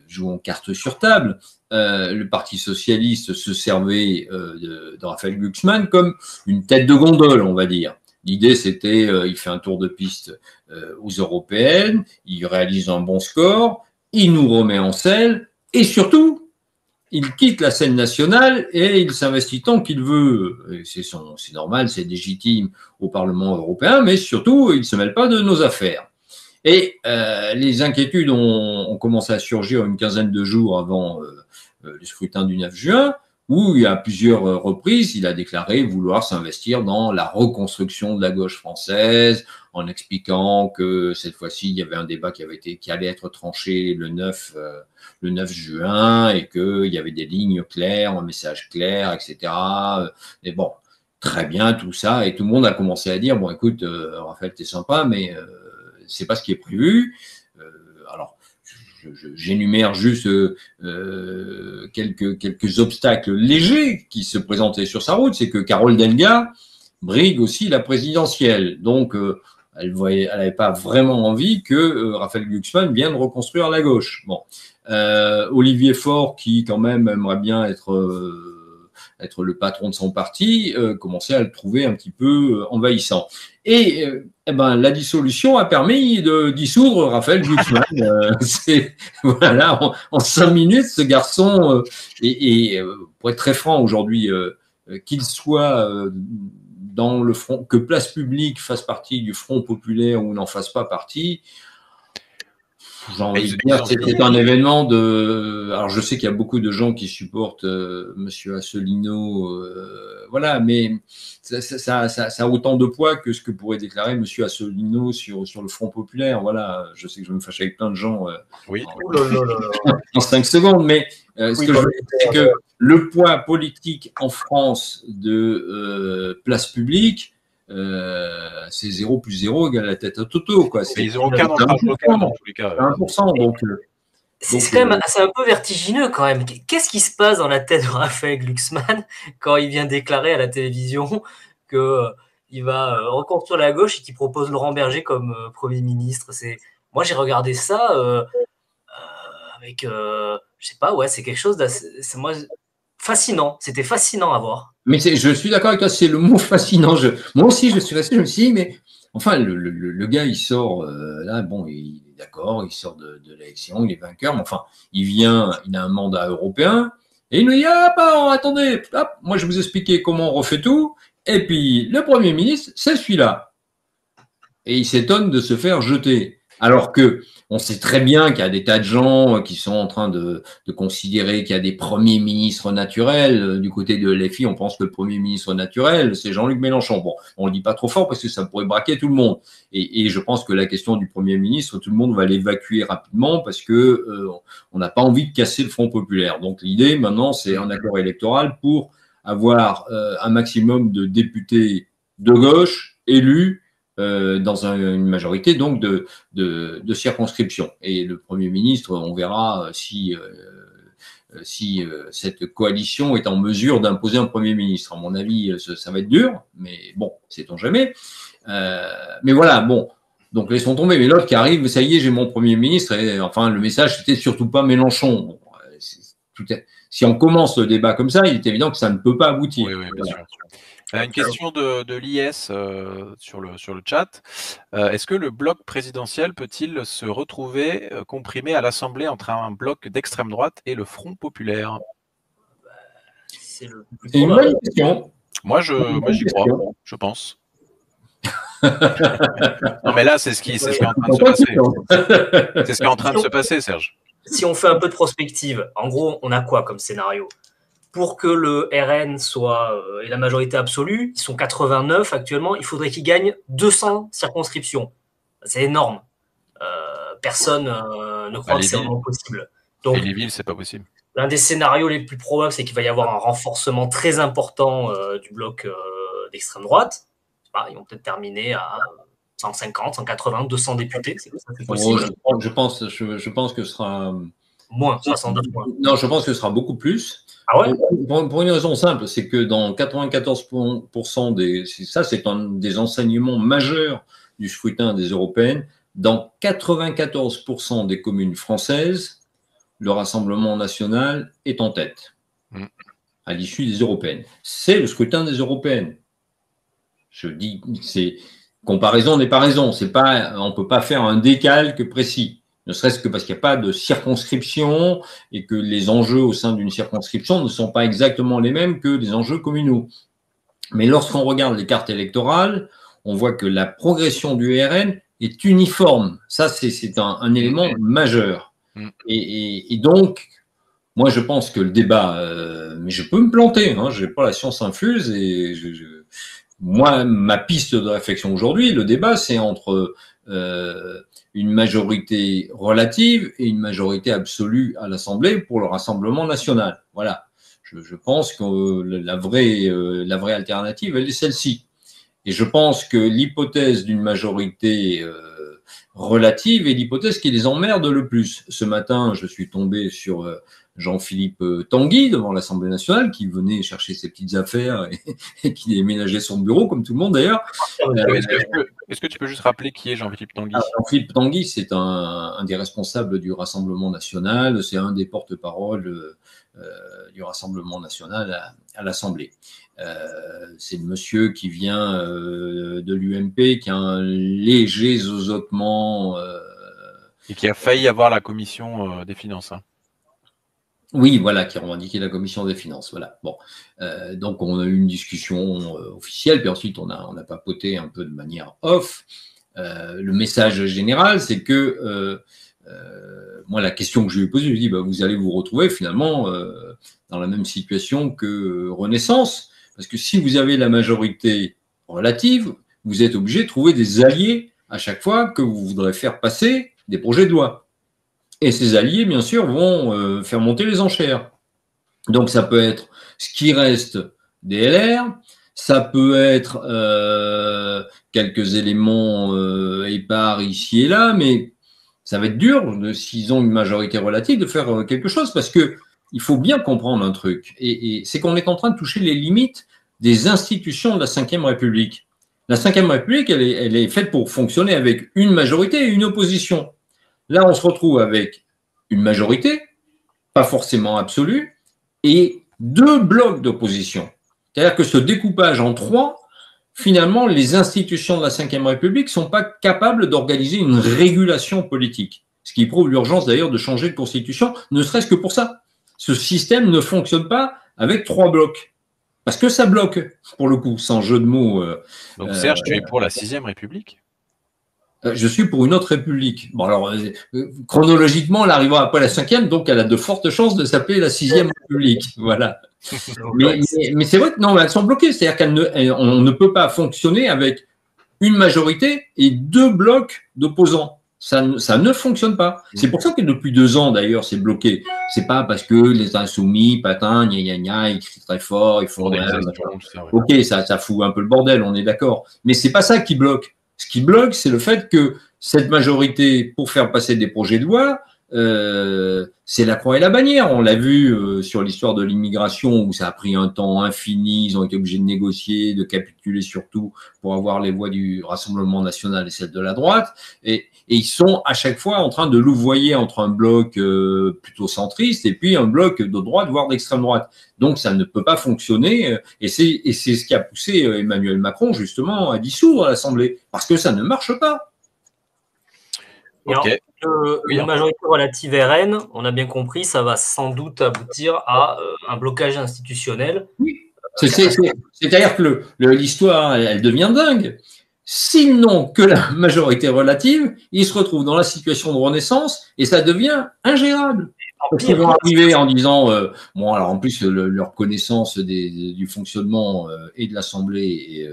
jouons carte sur table, le Parti socialiste se servait de Raphaël Glucksmann comme une tête de gondole, on va dire. L'idée, c'était, il fait un tour de piste aux européennes, il réalise un bon score, il nous remet en selle, et surtout, il quitte la scène nationale et il s'investit tant qu'il veut. C'est normal, c'est légitime au Parlement européen, mais surtout, il ne se mêle pas de nos affaires. Et les inquiétudes ont commencé à surgir une quinzaine de jours avant le scrutin du 9 juin, où il y a plusieurs reprises, il a déclaré vouloir s'investir dans la reconstruction de la gauche française, en expliquant que cette fois-ci, il y avait un débat qui allait être tranché le 9 juin, et qu'il y avait des lignes claires, un message clair, etc. Et bon, très bien, tout ça, et tout le monde a commencé à dire, bon, écoute, Raphaël, t'es sympa, mais c'est pas ce qui est prévu. Alors, j'énumère juste quelques obstacles légers qui se présentaient sur sa route. C'est que Carole Delga brigue aussi la présidentielle. Donc, elle n'avait pas vraiment envie que Raphaël Glucksmann vienne reconstruire la gauche. Bon, Olivier Faure, qui quand même aimerait bien être le patron de son parti, commençait à le trouver un petit peu envahissant. Et la dissolution a permis de dissoudre Raphaël Glucksmann. Voilà, en 5 minutes, ce garçon, pour être très franc aujourd'hui, qu'il soit dans le front, que Place Publique fasse partie du Front populaire ou n'en fasse pas partie, j'ai envie de dire, c'était un événement de. Alors, je sais qu'il y a beaucoup de gens qui supportent Monsieur Asselineau, voilà, mais ça a autant de poids que ce que pourrait déclarer Monsieur Asselineau sur le Front populaire. Voilà, je sais que je vais me fâcher avec plein de gens en 5 secondes, mais ce que je veux dire, c'est que le poids politique en France de Place Publique, c'est 0 plus 0 égale la tête à Toto, quoi. Ils n'ont aucun ancrage local dans tous les cas. 1%, donc. C'est quand même un peu vertigineux quand même. Qu'est-ce qui se passe dans la tête de Raphaël Glucksmann quand il vient déclarer à la télévision qu'il va reconstruire la gauche et qu'il propose Laurent Berger comme Premier ministre? Moi, j'ai regardé ça avec, je sais pas, ouais, c'est quelque chose d'assez, fascinant. C'était fascinant à voir. Mais je suis d'accord avec toi, c'est le mot fascinant. Moi aussi, je suis resté, je me suis dit, mais enfin, le gars, il sort, là, bon, il est d'accord, il sort de l'élection, il est vainqueur, mais enfin, il a un mandat européen, et il nous dit, attendez, hop, moi, je vais vous expliquer comment on refait tout, et puis, le Premier ministre, c'est celui-là. Et il s'étonne de se faire jeter. Alors que on sait très bien qu'il y a des tas de gens qui sont en train de considérer qu'il y a des premiers ministres naturels. Du côté de LFI, on pense que le premier ministre naturel, c'est Jean-Luc Mélenchon. Bon, on le dit pas trop fort parce que ça pourrait braquer tout le monde. Et je pense que la question du premier ministre, tout le monde va l'évacuer rapidement parce que on n'a pas envie de casser le Front populaire. Donc l'idée maintenant, c'est un accord électoral pour avoir un maximum de députés de gauche élus dans une majorité donc de circonscription. Et le Premier ministre, on verra si cette coalition est en mesure d'imposer un Premier ministre. À mon avis, ça va être dur, mais bon, sait-on jamais. Mais voilà, bon, donc laissons tomber. Mais l'autre qui arrive, ça y est, j'ai mon Premier ministre. Et enfin, le message, c'était surtout pas Mélenchon. Bon, si on commence le débat comme ça, il est évident que ça ne peut pas aboutir. Oui, bien sûr. Une question de l'IS sur le chat. Est-ce que le bloc présidentiel peut-il se retrouver comprimé à l'Assemblée entre un bloc d'extrême droite et le Front populaire? C'est une bonne question. Moi, j'y crois, je pense. Non, mais là, c'est ce qui est en train de se passer. C'est ce qui est en train de se passer, Serge. Si on fait un peu de prospective, en gros, on a quoi comme scénario? Pour que le RN ait la majorité absolue, ils sont 89 actuellement, il faudrait qu'ils gagnent 200 circonscriptions. C'est énorme. Personne ne croit que c'est vraiment possible. Donc, et les villes, c'est pas possible. L'un des scénarios les plus probables, c'est qu'il va y avoir un renforcement très important du bloc d'extrême droite. Ils vont peut-être terminer à 150, 180, 200 députés. C'est possible. Je pense que ce sera... Moins, 70 moins. Non, je pense que ce sera beaucoup plus. Ah ouais? Pour une raison simple, c'est que dans 94% ça c'est un des enseignements majeurs du scrutin des européennes, dans 94% des communes françaises, le Rassemblement national est en tête à l'issue des européennes. C'est le scrutin des européennes. Je dis, c'est comparaison n'est pas raison. On ne peut pas faire un décalque précis. Ne serait-ce que parce qu'il n'y a pas de circonscription et que les enjeux au sein d'une circonscription ne sont pas exactement les mêmes que les enjeux communaux. Mais lorsqu'on regarde les cartes électorales, on voit que la progression du RN est uniforme. Ça, c'est un élément majeur. Et donc, moi, je pense que le débat, mais je peux me planter, je n'ai pas la science infuse, et moi, ma piste de réflexion aujourd'hui, le débat, c'est entre une majorité relative et une majorité absolue à l'Assemblée pour le Rassemblement national. Voilà. Je pense que la vraie alternative, elle est celle-ci. Et je pense que l'hypothèse d'une majorité relative est l'hypothèse qui les emmerde le plus. Ce matin, je suis tombé sur Jean-Philippe Tanguy devant l'Assemblée nationale, qui venait chercher ses petites affaires et qui déménageait son bureau, comme tout le monde d'ailleurs. Est-ce que tu peux juste rappeler qui est Jean-Philippe Tanguy? Jean-Philippe Tanguy, c'est un des responsables du Rassemblement national, c'est un des porte-parole du Rassemblement national à l'Assemblée. C'est le monsieur qui vient de l'UMP, qui a un léger zozotement. Et qui a failli avoir la commission des finances. Oui, voilà, qui a revendiqué la commission des finances. Voilà. Bon, donc on a eu une discussion officielle, puis ensuite on a papoté un peu de manière off. Le message général, c'est que moi, la question que je lui ai posée, je lui ai dit, vous allez vous retrouver finalement dans la même situation que Renaissance, parce que si vous avez la majorité relative, vous êtes obligé de trouver des alliés à chaque fois que vous voudrez faire passer des projets de loi. Et ces alliés, bien sûr, vont faire monter les enchères. Donc, ça peut être ce qui reste des LR, ça peut être quelques éléments épars ici et là, mais ça va être dur, s'ils ont une majorité relative, de faire quelque chose, parce que il faut bien comprendre un truc, et c'est qu'on est en train de toucher les limites des institutions de la Ve République. La Ve République, elle est faite pour fonctionner avec une majorité et une opposition. Là, on se retrouve avec une majorité, pas forcément absolue, et deux blocs d'opposition. C'est-à-dire que ce découpage en trois, finalement, les institutions de la Ve République ne sont pas capables d'organiser une régulation politique. Ce qui prouve l'urgence d'ailleurs de changer de constitution, ne serait-ce que pour ça. Ce système ne fonctionne pas avec trois blocs. Parce que ça bloque, pour le coup, sans jeu de mots. Donc Serge, tu es pour la 6e République? Je suis pour une autre république. Bon, alors, chronologiquement, elle arrivera après la 5e, donc elle a de fortes chances de s'appeler la 6e République. Voilà. Mais c'est vrai que non, elles sont bloquées. C'est-à-dire qu'on ne peut pas fonctionner avec une majorité et deux blocs d'opposants. Ça ne fonctionne pas. C'est pour ça que depuis 2 ans, d'ailleurs, c'est bloqué. C'est pas parce que les insoumis, patins, gna gna gna, ils crient très fort, ils font. Ok, ça fout un peu le bordel, on est d'accord. Mais c'est pas ça qui bloque. Ce qui bloque, c'est le fait que cette majorité, pour faire passer des projets de loi, c'est la croix et la bannière. On l'a vu sur l'histoire de l'immigration où ça a pris un temps infini, ils ont été obligés de négocier, de capituler surtout pour avoir les voix du Rassemblement national et celles de la droite. Et ils sont à chaque fois en train de louvoyer entre un bloc plutôt centriste et puis un bloc de droite, voire d'extrême droite. Donc ça ne peut pas fonctionner et c'est ce qui a poussé Emmanuel Macron justement à dissoudre l'Assemblée parce que ça ne marche pas. Okay. La majorité relative RN, on a bien compris, ça va sans doute aboutir à un blocage institutionnel. Oui. C'est-à-dire que l'histoire, elle devient dingue. S'ils n'ont que la majorité relative, ils se retrouvent dans la situation de Renaissance et ça devient ingérable. Parce qu'ils vont arriver en disant, bon, alors en plus, leur connaissance du fonctionnement et de l'Assemblée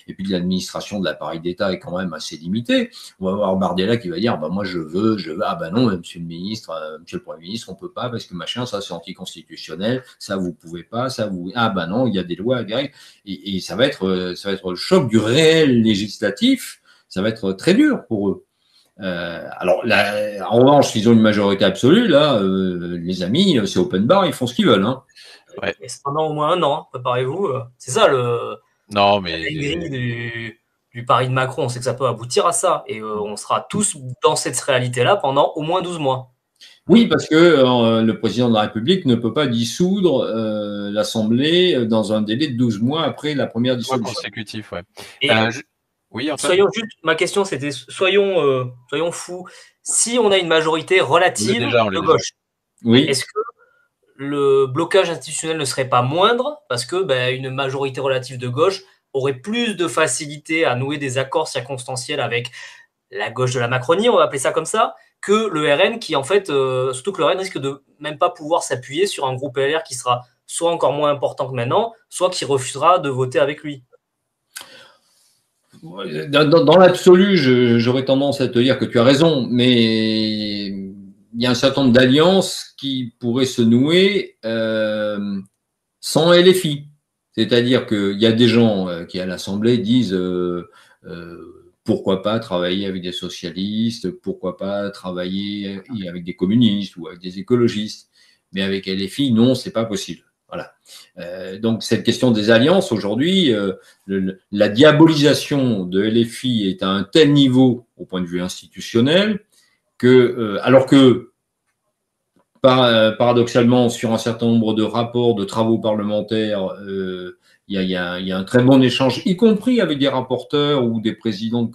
et puis de l'administration de l'appareil d'État est quand même assez limitée. On va avoir Bardella qui va dire, bah, moi, je veux, ah ben non, monsieur le ministre, monsieur le Premier ministre, on peut pas parce que machin, ça c'est anticonstitutionnel, ça vous pouvez pas, ça vous, ah ben non, il y a des lois, des règles, et ça va être le choc du réel législatif, ça va être très dur pour eux. Alors, en revanche, s'ils ont une majorité absolue, là, les amis, c'est open bar, ils font ce qu'ils veulent. Hein. Ouais. C'est pendant au moins un an, préparez-vous. C'est ça la grille du pari de Macron, c'est que ça peut aboutir à ça. Et on sera tous dans cette réalité-là pendant au moins 12 mois. Oui, parce que le président de la République ne peut pas dissoudre l'Assemblée dans un délai de 12 mois après la première dissolution. Consécutif, ouais. Et oui, soyons juste, ma question c'était, soyons fous, si on a une majorité relative de gauche, oui. Est-ce que le blocage institutionnel ne serait pas moindre parce que une majorité relative de gauche aurait plus de facilité à nouer des accords circonstanciels avec la gauche de la Macronie, on va appeler ça comme ça, que le RN qui en fait, surtout que le RN risque de même pas pouvoir s'appuyer sur un groupe LR qui sera soit encore moins important que maintenant, soit qui refusera de voter avec lui. Dans l'absolu, j'aurais tendance à te dire que tu as raison, mais il y a un certain nombre d'alliances qui pourraient se nouer sans LFI. C'est-à-dire qu'il y a des gens qui, à l'Assemblée, disent pourquoi pas travailler avec des socialistes, pourquoi pas travailler avec des communistes ou avec des écologistes. Mais avec LFI, non, c'est pas possible. Voilà. Donc cette question des alliances aujourd'hui, la diabolisation de LFI est à un tel niveau au point de vue institutionnel que, alors que paradoxalement sur un certain nombre de rapports, de travaux parlementaires, il y a un très bon échange, y compris avec des rapporteurs ou des présidents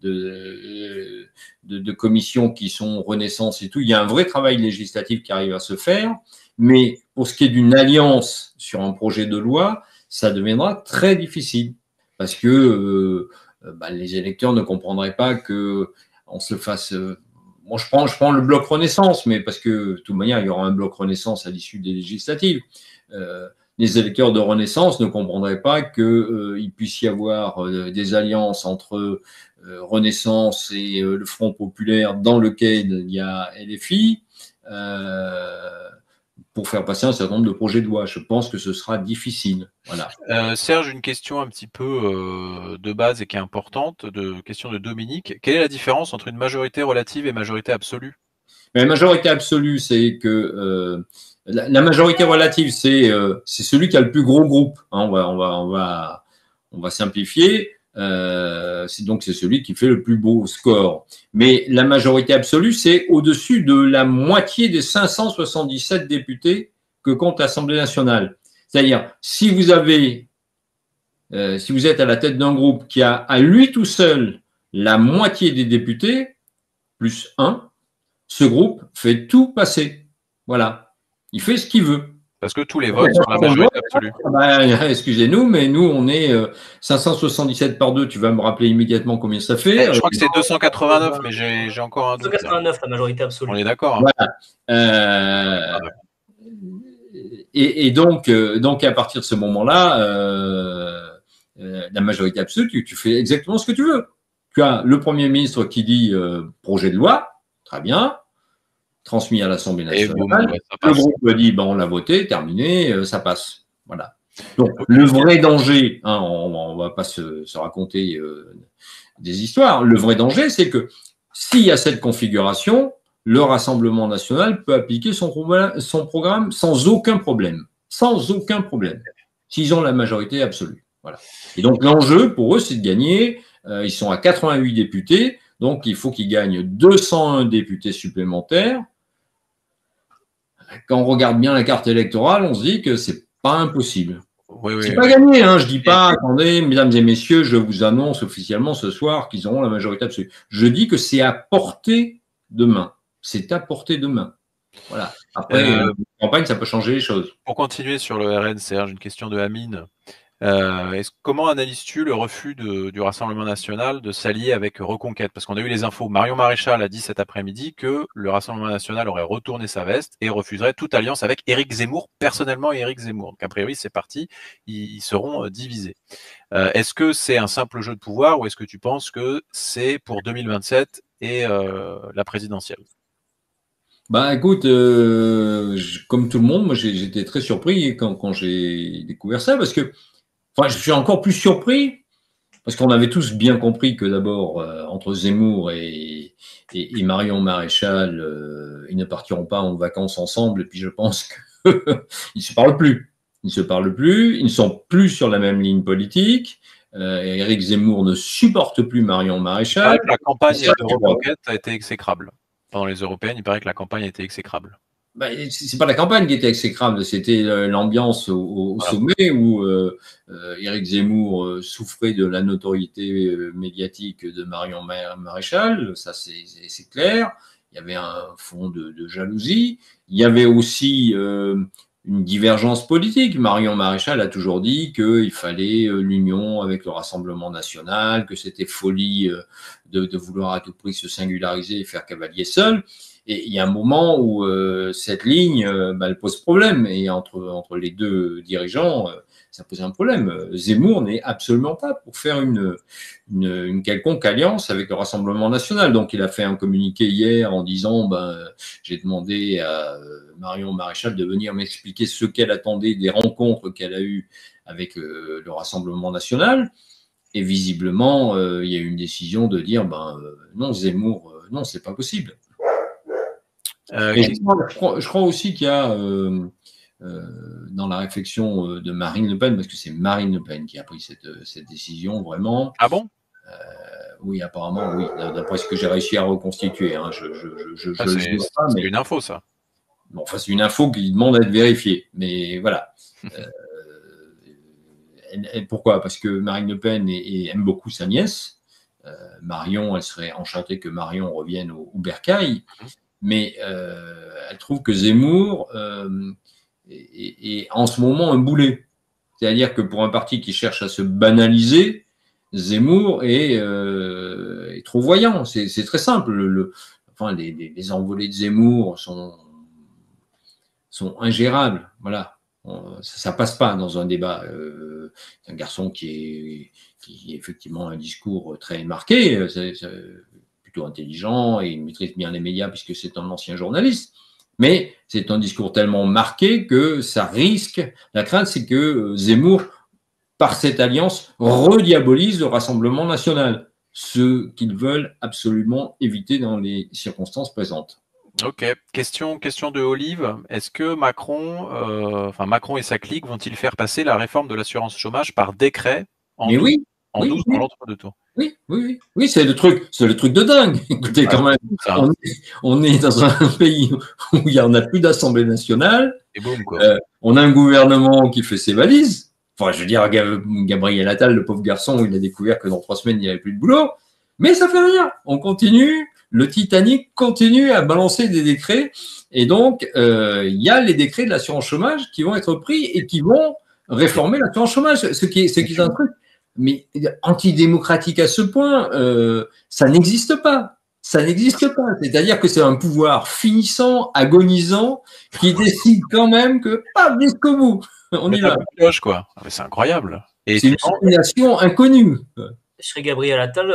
de commissions qui sont Renaissance et tout. Il y a un vrai travail législatif qui arrive à se faire. Mais pour ce qui est d'une alliance sur un projet de loi, ça deviendra très difficile parce que les électeurs ne comprendraient pas que on se fasse. Moi, je prends le bloc Renaissance, mais parce que de toute manière, il y aura un bloc Renaissance à l'issue des législatives. Les électeurs de Renaissance ne comprendraient pas qu'il puisse y avoir des alliances entre Renaissance et le Front populaire dans lequel il y a LFI. Pour faire passer un certain nombre de projets de loi. Je pense que ce sera difficile. Voilà. Serge, une question un petit peu de base et qui est importante, question de Dominique. Quelle est la différence entre une majorité relative et majorité absolue? La majorité absolue, c'est que la majorité relative, c'est celui qui a le plus gros groupe. Hein, on va simplifier. C'est celui qui fait le plus beau score. Mais la majorité absolue, c'est au-dessus de la moitié des 577 députés que compte l'Assemblée nationale. C'est-à-dire, si vous êtes à la tête d'un groupe qui a à lui tout seul la moitié des députés, plus 1, ce groupe fait tout passer. Voilà. Il fait ce qu'il veut. Parce que tous les votes sont la majorité absolue. Excusez-nous, mais nous, on est 577 par 2. Tu vas me rappeler immédiatement combien ça fait. Je crois que c'est 289, mais j'ai encore un doute. 289, la majorité absolue. On est d'accord. Hein. Voilà. Et donc, à partir de ce moment-là, la majorité absolue, tu fais exactement ce que tu veux. Tu as le Premier ministre qui dit projet de loi, très bien, transmis à l'Assemblée nationale. Le groupe dit on l'a voté, terminé, ça passe. Voilà. Donc le vrai danger, hein, on va pas se raconter des histoires. Le vrai danger, c'est que s'il y a cette configuration, le Rassemblement national peut appliquer son programme sans aucun problème. Sans aucun problème. S'ils ont la majorité absolue. Voilà. Et donc, l'enjeu pour eux, c'est de gagner. Ils sont à 88 députés. Donc, il faut qu'ils gagnent 201 députés supplémentaires. Quand on regarde bien la carte électorale, on se dit que c'est pas impossible. Oui, c'est pas gagné, hein. Je dis pas, attendez, mesdames et messieurs, je vous annonce officiellement ce soir qu'ils auront la majorité absolue. Je dis que c'est à portée de main. C'est à portée de main. Voilà. Après, la campagne, ça peut changer les choses. Pour continuer sur le RN, Serge, une question de Amine. Comment analyses-tu le refus du Rassemblement national de s'allier avec Reconquête? Parce qu'on a eu les infos. Marion Maréchal a dit cet après-midi que le Rassemblement national aurait retourné sa veste et refuserait toute alliance avec Éric Zemmour, personnellement Éric Zemmour. Donc a priori, c'est parti, ils seront divisés. Est-ce que c'est un simple jeu de pouvoir ou est-ce que tu penses que c'est pour 2027 et la présidentielle? Bah écoute, comme tout le monde, moi j'étais très surpris quand j'ai découvert ça parce que, enfin, je suis encore plus surpris parce qu'on avait tous bien compris que d'abord, entre Zemmour et Marion Maréchal, ils ne partiront pas en vacances ensemble. Et puis je pense qu'ils ne se parlent plus. Ils ne se parlent plus. Ils ne sont plus sur la même ligne politique. Éric Zemmour ne supporte plus Marion Maréchal. La campagne de Reconquête a été exécrable. Pendant les européennes, il paraît que la campagne a été exécrable. Bah, c'est pas la campagne qui était exécrable, c'était l'ambiance au sommet où Éric Zemmour souffrait de la notoriété médiatique de Marion Maréchal, ça c'est clair. Il y avait un fond de jalousie. Il y avait aussi une divergence politique. Marion Maréchal a toujours dit qu'il fallait l'union avec le Rassemblement national, que c'était folie de vouloir à tout prix se singulariser et faire cavalier seul. Et il y a un moment où cette ligne, elle pose problème. Et entre les deux dirigeants, ça pose un problème. Zemmour n'est absolument pas pour faire une quelconque alliance avec le Rassemblement national. Donc, il a fait un communiqué hier en disant j'ai demandé à Marion Maréchal de venir m'expliquer ce qu'elle attendait des rencontres qu'elle a eues avec le Rassemblement national. Et visiblement, il y a eu une décision de dire non, Zemmour, non, c'est pas possible. Je crois aussi qu'il y a dans la réflexion de Marine Le Pen, parce que c'est Marine Le Pen qui a pris cette décision vraiment. Ah bon? Oui, apparemment, oui. D'après ce que j'ai réussi à reconstituer. Hein, c'est une info, ça. Bon, enfin, c'est une info qui demande à être vérifiée. Mais voilà. Pourquoi? Parce que Marine Le Pen aime beaucoup sa nièce. Marion, elle serait enchantée que Marion revienne au bercail. Mais elle trouve que Zemmour est en ce moment un boulet. C'est-à-dire que pour un parti qui cherche à se banaliser, Zemmour est trop voyant. C'est très simple. Les envolées de Zemmour sont ingérables. Voilà. Ça passe pas dans un débat. C'est un garçon qui a effectivement un discours très marqué. C'est plutôt intelligent et il maîtrise bien les médias puisque c'est un ancien journaliste. Mais c'est un discours tellement marqué que ça risque. La crainte, c'est que Zemmour, par cette alliance, rediabolise le Rassemblement national, ce qu'ils veulent absolument éviter dans les circonstances présentes. Ok. Question de Olive. Est-ce que Macron et sa clique vont-ils faire passer la réforme de l'assurance chômage par décret en 12 dans l'entre-deux tours? Oui, c'est le truc de dingue. Écoutez, quand même, on est dans un pays où il n'y en a plus d'Assemblée nationale. Et boum, quoi. On a un gouvernement qui fait ses valises. Enfin, je veux dire, Gabriel Attal, le pauvre garçon, il a découvert que dans 3 semaines, il n'y avait plus de boulot. Mais ça fait rien. On continue. Le Titanic continue à balancer des décrets. Et donc, il y a les décrets de l'assurance chômage qui vont être pris et qui vont réformer l'assurance chômage. Ce qui est un truc, mais antidémocratique à ce point, ça n'existe pas. Ça n'existe pas. C'est-à-dire que c'est un pouvoir finissant, agonisant, qui décide quand même que, jusqu'au bout, on y va. Quoi. C'est incroyable. Et c'est une situation inconnue. Je serais Gabriel Attal,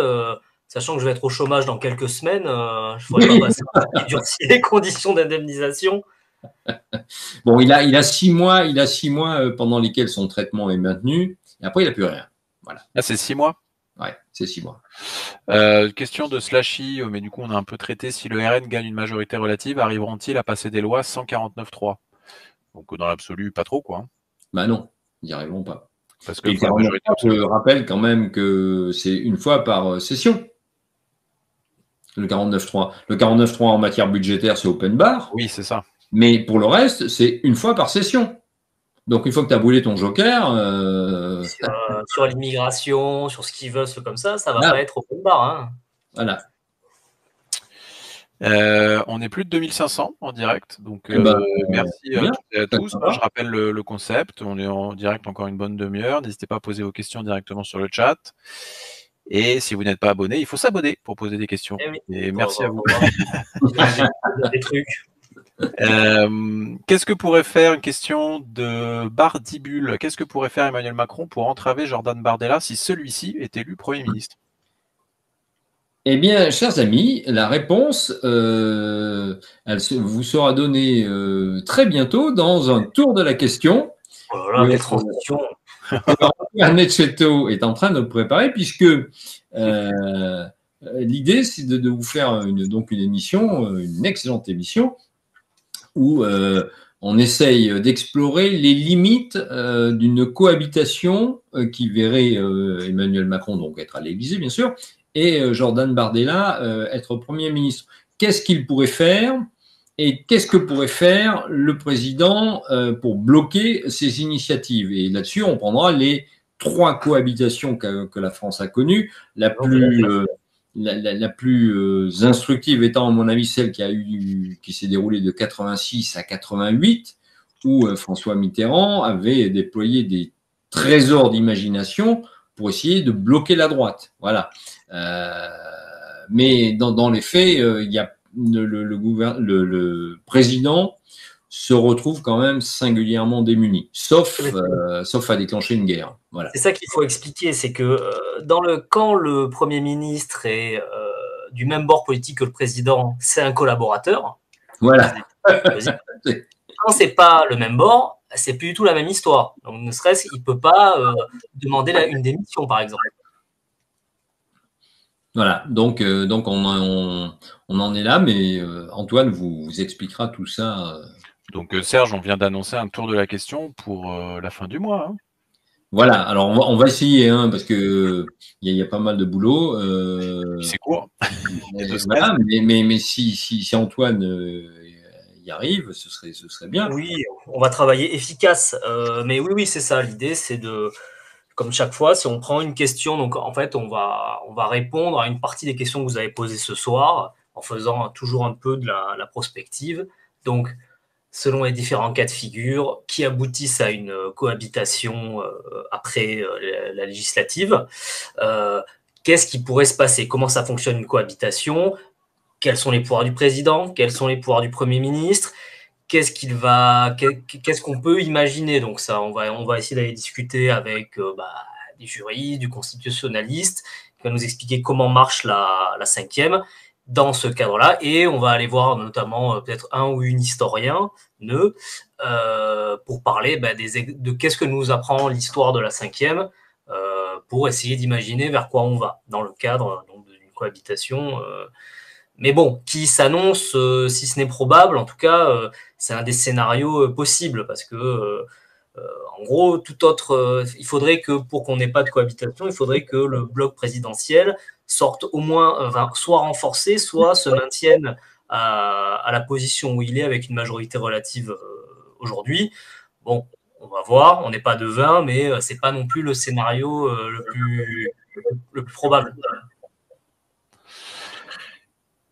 sachant que je vais être au chômage dans quelques semaines, je ne ferai pas passer durcir les conditions d'indemnisation. Bon, il a 6 mois, pendant lesquels son traitement est maintenu, et après, il n'a plus rien. Voilà. Ah, c'est 6 mois? Ouais, c'est 6 mois. Question de Slashy, mais du coup on a un peu traité. Si le RN gagne une majorité relative, arriveront-ils à passer des lois 149.3? Donc dans l'absolu, pas trop quoi. Bah non, ils n'y arriveront pas. Parce que Et la majorité je rappelle quand même que c'est une fois par session. Le 49.3. Le 49.3 en matière budgétaire, c'est open bar. Oui, c'est ça. Mais pour le reste, c'est une fois par session. Donc, une fois que tu as brûlé ton joker. Sur l'immigration, sur ce qu'ils veulent, comme ça va pas être open bar. Hein. Voilà. On est plus de 2500 en direct. Donc, merci à toutes et à tous. Je rappelle le concept. On est en direct encore une bonne demi-heure. N'hésitez pas à poser vos questions directement sur le chat. Et si vous n'êtes pas abonné, il faut s'abonner pour poser des questions. Et merci à vous. Des trucs. Qu'est-ce que pourrait faire, une question de Bardibule, qu'est-ce que pourrait faire Emmanuel Macron pour entraver Jordan Bardella si celui-ci est élu Premier ministre? Eh bien, chers amis, la réponse elle vous sera donnée très bientôt dans un tour de la question. Oh là là, quelle transition. Netchetto est en train de le préparer puisque l'idée, c'est de vous faire une émission, une excellente émission, où on essaye d'explorer les limites d'une cohabitation qui verrait Emmanuel Macron donc être à l'Élysée, bien sûr, et Jordan Bardella être Premier ministre. Qu'est-ce qu'il pourrait faire et qu'est-ce que pourrait faire le président pour bloquer ces initiatives? Et là-dessus, on prendra les 3 cohabitations que la France a connues. La plus instructive étant, à mon avis, celle qui s'est déroulée de 86 à 88, où François Mitterrand avait déployé des trésors d'imagination pour essayer de bloquer la droite. Voilà. Mais dans les faits, il y a le président se retrouve quand même singulièrement démuni, sauf à déclencher une guerre. Voilà. C'est ça qu'il faut expliquer, c'est que quand le Premier ministre est du même bord politique que le président, c'est un collaborateur. Voilà. Quand c'est pas le même bord, c'est plus du tout la même histoire. Donc ne serait-ce qu'il peut pas demander une démission, par exemple. Voilà, donc on en est là, mais Antoine vous expliquera tout ça. Donc Serge, on vient d'annoncer un tour de la question pour la fin du mois. Hein. Voilà, alors on va essayer, parce que il y a pas mal de boulot. C'est court. Voilà, mais si Antoine y arrive, ce serait bien. Oui, on va travailler efficace. Mais oui, c'est ça. L'idée, c'est comme chaque fois, si on prend une question, donc en fait, on va répondre à une partie des questions que vous avez posées ce soir, en faisant toujours un peu de la prospective. Donc, selon les différents cas de figure, qui aboutissent à une cohabitation après la législative, qu'est-ce qui pourrait se passer? Comment ça fonctionne une cohabitation? Quels sont les pouvoirs du président? Quels sont les pouvoirs du Premier ministre? Qu'est-ce qu'on peut imaginer? Donc ça, on va essayer d'aller discuter avec des juristes, du constitutionnaliste, qui va nous expliquer comment marche la 5e dans ce cadre-là, et on va aller voir notamment peut-être un ou une historien pour parler de qu'est-ce que nous apprend l'histoire de la 5e pour essayer d'imaginer vers quoi on va dans le cadre d'une cohabitation. Mais bon, qui s'annonce, si ce n'est probable, en tout cas, c'est un des scénarios possibles, parce que, en gros, il faudrait que, pour qu'on n'ait pas de cohabitation, il faudrait que le bloc présidentiel sorte au moins, soit renforcé, soit se maintienne à la position où il est avec une majorité relative aujourd'hui. Bon, on va voir, on n'est pas devin, mais c'est pas non plus le scénario le plus probable.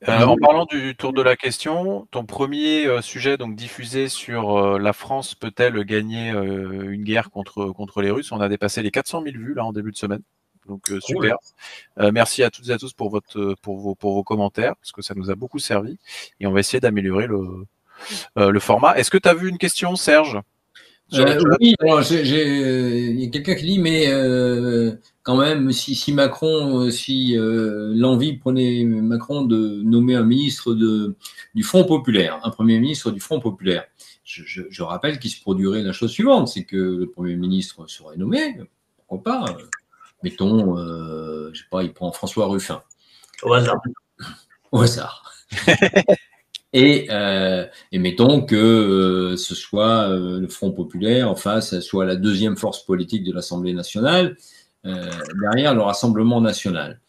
En parlant du tour de la question, ton premier sujet donc diffusé sur la France peut-elle gagner une guerre contre les Russes? On a dépassé les 400 000 vues là en début de semaine, donc super. Merci à toutes et à tous pour vos commentaires, parce que ça nous a beaucoup servi, et on va essayer d'améliorer le format. Est-ce que tu as vu une question, Serge? Oui, alors il y a quelqu'un qui dit, mais quand même, si Macron, l'envie prenait Macron de nommer un ministre du Front populaire, un Premier ministre du Front populaire, je rappelle qu'il se produirait la chose suivante, c'est que le Premier ministre serait nommé, pourquoi pas, mettons je sais pas, il prend François Ruffin. Au hasard. Au hasard. Et mettons que ce soit le Front populaire en face, soit la deuxième force politique de l'Assemblée nationale, derrière le Rassemblement national.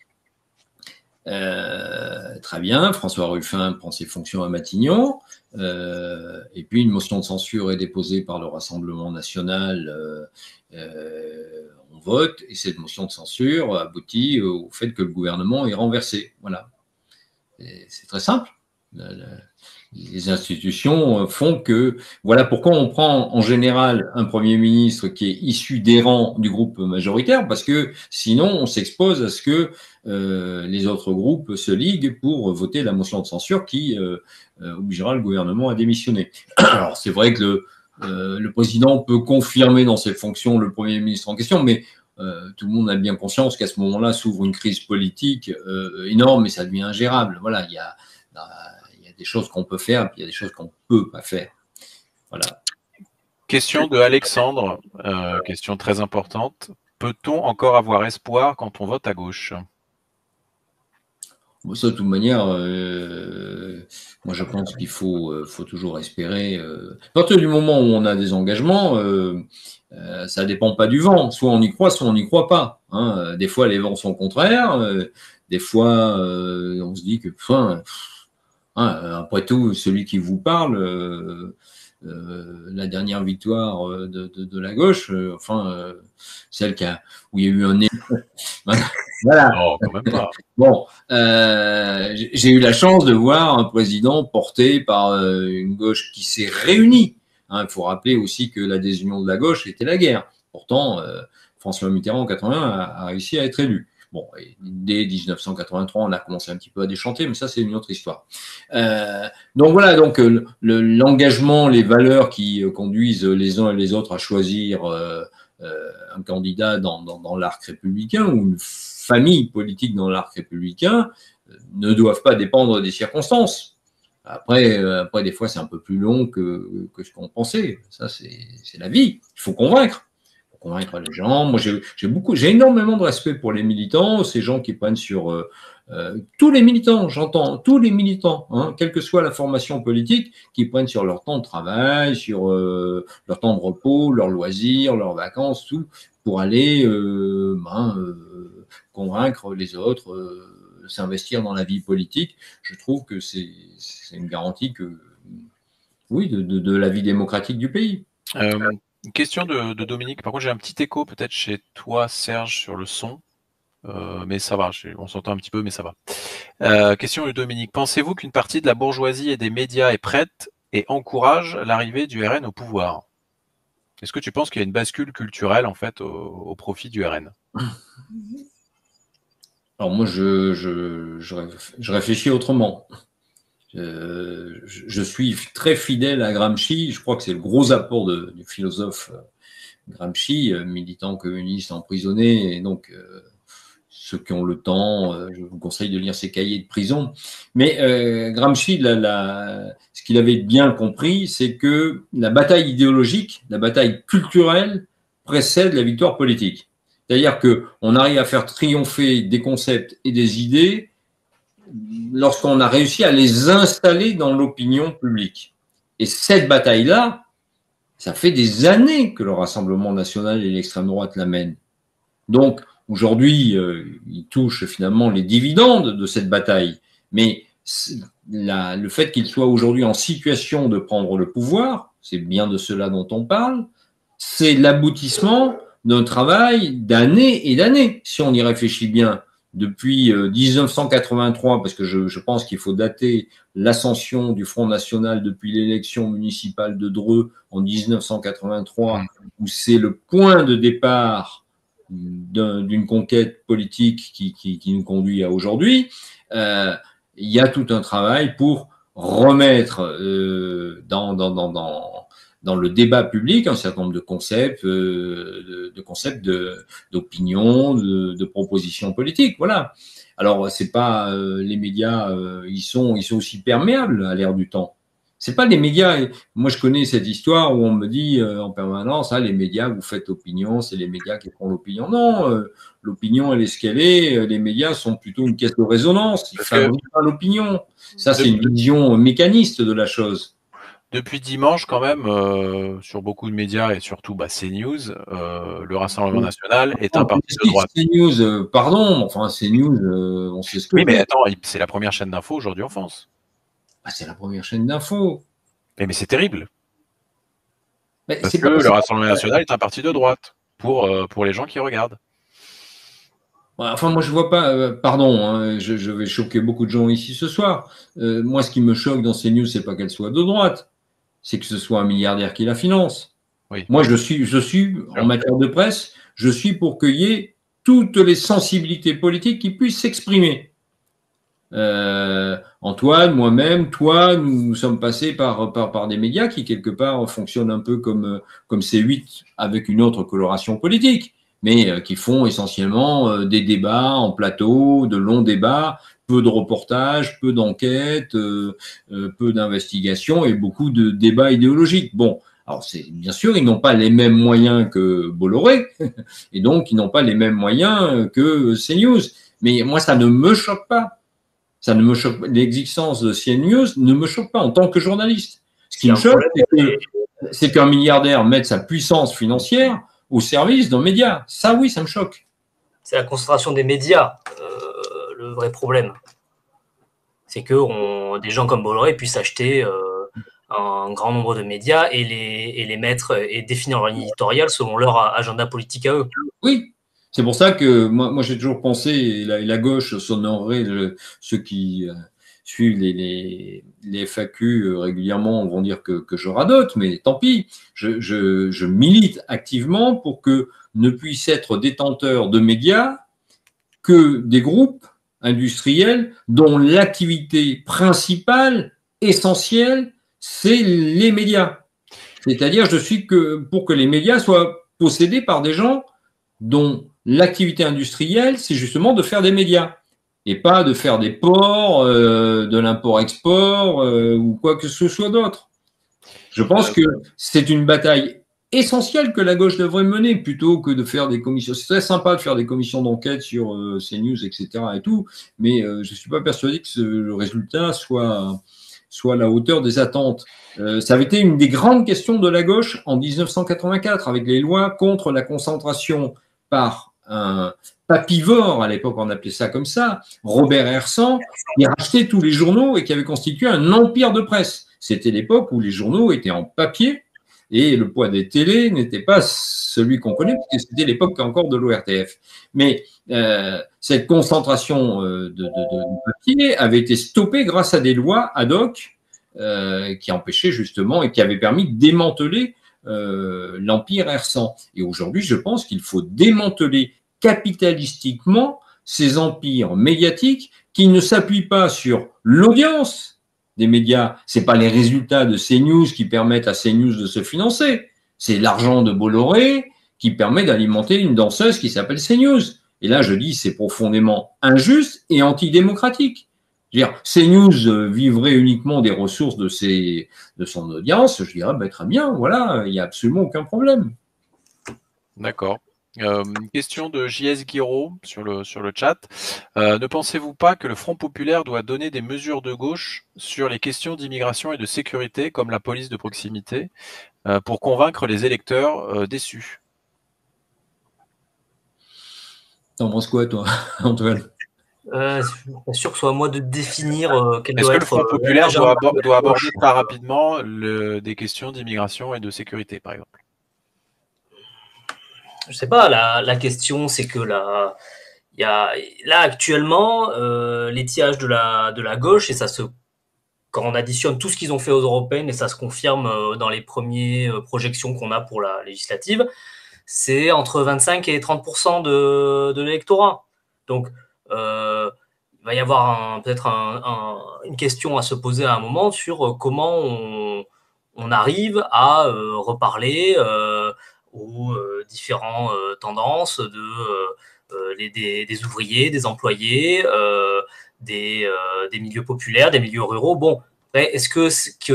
Très bien, François Ruffin prend ses fonctions à Matignon, et puis une motion de censure est déposée par le Rassemblement national, on vote, et cette motion de censure aboutit au fait que le gouvernement est renversé. Voilà. C'est très simple. Les institutions font que... Voilà pourquoi on prend en général un Premier ministre qui est issu des rangs du groupe majoritaire, parce que sinon on s'expose à ce que les autres groupes se liguent pour voter la motion de censure qui obligera le gouvernement à démissionner. Alors c'est vrai que le président peut confirmer dans ses fonctions le Premier ministre en question, mais tout le monde a bien conscience qu'à ce moment-là s'ouvre une crise politique énorme et ça devient ingérable. Voilà, il y a des choses qu'on peut faire, puis il y a des choses qu'on ne peut pas faire. Voilà. Question de Alexandre, question très importante. Peut-on encore avoir espoir quand on vote à gauche ? Ça, de toute manière, moi je pense qu'il faut toujours espérer. À partir du moment où on a des engagements, ça ne dépend pas du vent. Soit on y croit, soit on n'y croit pas. Hein. Des fois, les vents sont contraires. Des fois, on se dit que... après tout, celui qui vous parle, la dernière victoire de la gauche, celle où il y a eu un... Voilà. Non, quand même pas. Bon, j'ai eu la chance de voir un président porté par une gauche qui s'est réunie. Il faut rappeler aussi que la désunion de la gauche était la guerre. Pourtant, François Mitterrand en 81 a réussi à être élu. Bon, et dès 1983, on a commencé un petit peu à déchanter, mais ça, c'est une autre histoire. Donc voilà, donc l'engagement, les valeurs qui conduisent les uns et les autres à choisir un candidat dans l'arc républicain ou une famille politique dans l'arc républicain ne doivent pas dépendre des circonstances. Après, des fois, c'est un peu plus long que ce qu'on pensait. Ça, c'est la vie. Il faut convaincre les gens. Moi, j'ai énormément de respect pour les militants, ces gens qui prennent sur tous les militants, j'entends, tous les militants, quelle que soit la formation politique, qui prennent sur leur temps de travail, sur leur temps de repos, leurs loisirs, leurs vacances, tout, pour aller convaincre les autres, s'investir dans la vie politique. Je trouve que c'est une garantie de la vie démocratique du pays. Une question de Dominique. Par contre, j'ai un petit écho peut-être chez toi, Serge, sur le son. Mais ça va, on s'entend un petit peu, mais ça va. Question de Dominique. Pensez-vous qu'une partie de la bourgeoisie et des médias est prête et encourage l'arrivée du RN au pouvoir ? Est-ce que tu penses qu'il y a une bascule culturelle en fait au profit du RN ? Alors moi, je réfléchis autrement. Je suis très fidèle à Gramsci. Je crois que c'est le gros apport du philosophe Gramsci, militant communiste emprisonné, et donc ceux qui ont le temps, je vous conseille de lire ses cahiers de prison. Mais Gramsci, ce qu'il avait bien compris, c'est que la bataille idéologique, la bataille culturelle précède la victoire politique. C'est-à-dire qu'on arrive à faire triompher des concepts et des idées lorsqu'on a réussi à les installer dans l'opinion publique. Et cette bataille-là, ça fait des années que le Rassemblement national et l'extrême droite la mènent. Donc, aujourd'hui, il touche finalement les dividendes de cette bataille. Mais le fait qu'il soit aujourd'hui en situation de prendre le pouvoir, c'est bien de cela dont on parle, c'est l'aboutissement d'un travail d'années et d'années, si on y réfléchit bien. Depuis 1983, parce que je pense qu'il faut dater l'ascension du Front National depuis l'élection municipale de Dreux en 1983, où c'est le point de départ d'une conquête politique qui nous conduit à aujourd'hui. Il y a tout un travail pour remettre dans le débat public un certain nombre de concepts, d'opinions, de propositions politiques. Voilà. Alors, c'est pas les médias, ils sont aussi perméables à l'ère du temps. C'est pas les médias. Moi, je connais cette histoire où on me dit en permanence, les médias, vous faites opinion, c'est les médias qui font l'opinion. Non, l'opinion, elle est ce qu'elle est. Les médias sont plutôt une caisse de résonance. Ils fabriquent pas l'opinion. Ça, c'est une vision mécaniste de la chose. Depuis dimanche, quand même, sur beaucoup de médias et surtout CNews, le Rassemblement national est un parti de droite. CNews, pardon, enfin CNews, on sait ce que. Oui, mais attends, c'est la première chaîne d'info aujourd'hui en France. C'est la première chaîne d'info. Mais c'est terrible. Parce que le Rassemblement national est un parti de droite pour les gens qui regardent. Enfin, moi, je vois pas. Pardon, hein, je vais choquer beaucoup de gens ici ce soir. Moi, ce qui me choque dans CNews, c'est pas qu'elle soit de droite, c'est que ce soit un milliardaire qui la finance. Oui. Moi, je suis en matière de presse, je suis pour qu'il y ait toutes les sensibilités politiques qui puissent s'exprimer. Antoine, moi-même, toi, nous sommes passés par des médias qui, quelque part, fonctionnent un peu comme C8 avec une autre coloration politique, mais qui font essentiellement des débats en plateau, de longs débats, peu de reportages, peu d'enquêtes, peu d'investigations et beaucoup de débats idéologiques. Bon, alors bien sûr, ils n'ont pas les mêmes moyens que Bolloré, et donc ils n'ont pas les mêmes moyens que CNews. Mais moi, ça ne me choque pas. Ça ne me choque pas. L'existence de CNews ne me choque pas en tant que journaliste. Ce qui me choque, c'est qu'un milliardaire mette sa puissance financière au service d'un média. Ça, oui, ça me choque. C'est la concentration des médias, le vrai problème. C'est que des gens comme Bolloré puissent acheter un grand nombre de médias et les mettre et définir leur ligne éditoriale selon leur agenda politique à eux. Oui, c'est pour ça que moi j'ai toujours pensé, et la gauche s'honorerait, ceux qui suivent les FAQ régulièrement vont dire que je radote, mais tant pis, je milite activement pour que ne puissent être détenteurs de médias que des groupes industriels dont l'activité principale, essentielle, c'est les médias. C'est-à-dire, je suis pour que les médias soient possédés par des gens dont l'activité industrielle, c'est justement de faire des médias et pas de faire des ports, de l'import-export ou quoi que ce soit d'autre. Je pense que c'est une bataille essentielle que la gauche devrait mener plutôt que de faire des commissions. C'est très sympa de faire des commissions d'enquête sur CNews, etc. et tout, mais je ne suis pas persuadé que le résultat soit à la hauteur des attentes. Ça avait été une des grandes questions de la gauche en 1984 avec les lois contre la concentration par un papivore, à l'époque on appelait ça comme ça, Robert Hersant, qui rachetait tous les journaux et qui avait constitué un empire de presse. C'était l'époque où les journaux étaient en papier et le poids des télés n'était pas celui qu'on connaît, parce que c'était l'époque encore de l'ORTF. Mais cette concentration de papier avait été stoppée grâce à des lois ad hoc qui empêchaient justement et qui avaient permis de démanteler l'empire Hersant. Et aujourd'hui, je pense qu'il faut démanteler capitalistiquement ces empires médiatiques qui ne s'appuient pas sur l'audience des médias. C'est pas les résultats de CNews qui permettent à CNews de se financer. C'est l'argent de Bolloré qui permet d'alimenter une danseuse qui s'appelle CNews. Et là, je dis, c'est profondément injuste et antidémocratique. C'est-à-dire, CNews vivrait uniquement des ressources de son audience. Je dirais, très bien, voilà, il n'y a absolument aucun problème. D'accord. Question de JS Guiraud sur le chat. Ne pensez-vous pas que le Front populaire doit donner des mesures de gauche sur les questions d'immigration et de sécurité, comme la police de proximité, pour convaincre les électeurs déçus? T'en penses quoi, toi, Antoine? Je suis pas sûr que ce soit à moi de définir quel Est-ce doit que être. le Front populaire doit aborder très rapidement des questions d'immigration et de sécurité, par exemple? Je sais pas, la question, c'est que là actuellement, l'étiage de la gauche, et quand on additionne tout ce qu'ils ont fait aux européennes, et ça se confirme dans les premières projections qu'on a pour la législative, c'est entre 25 et 30% de l'électorat. Donc, il va y avoir peut-être une question à se poser à un moment sur comment on arrive à reparler aux différentes tendances des ouvriers, des employés, des milieux populaires, des milieux ruraux. Bon, Après, est-ce que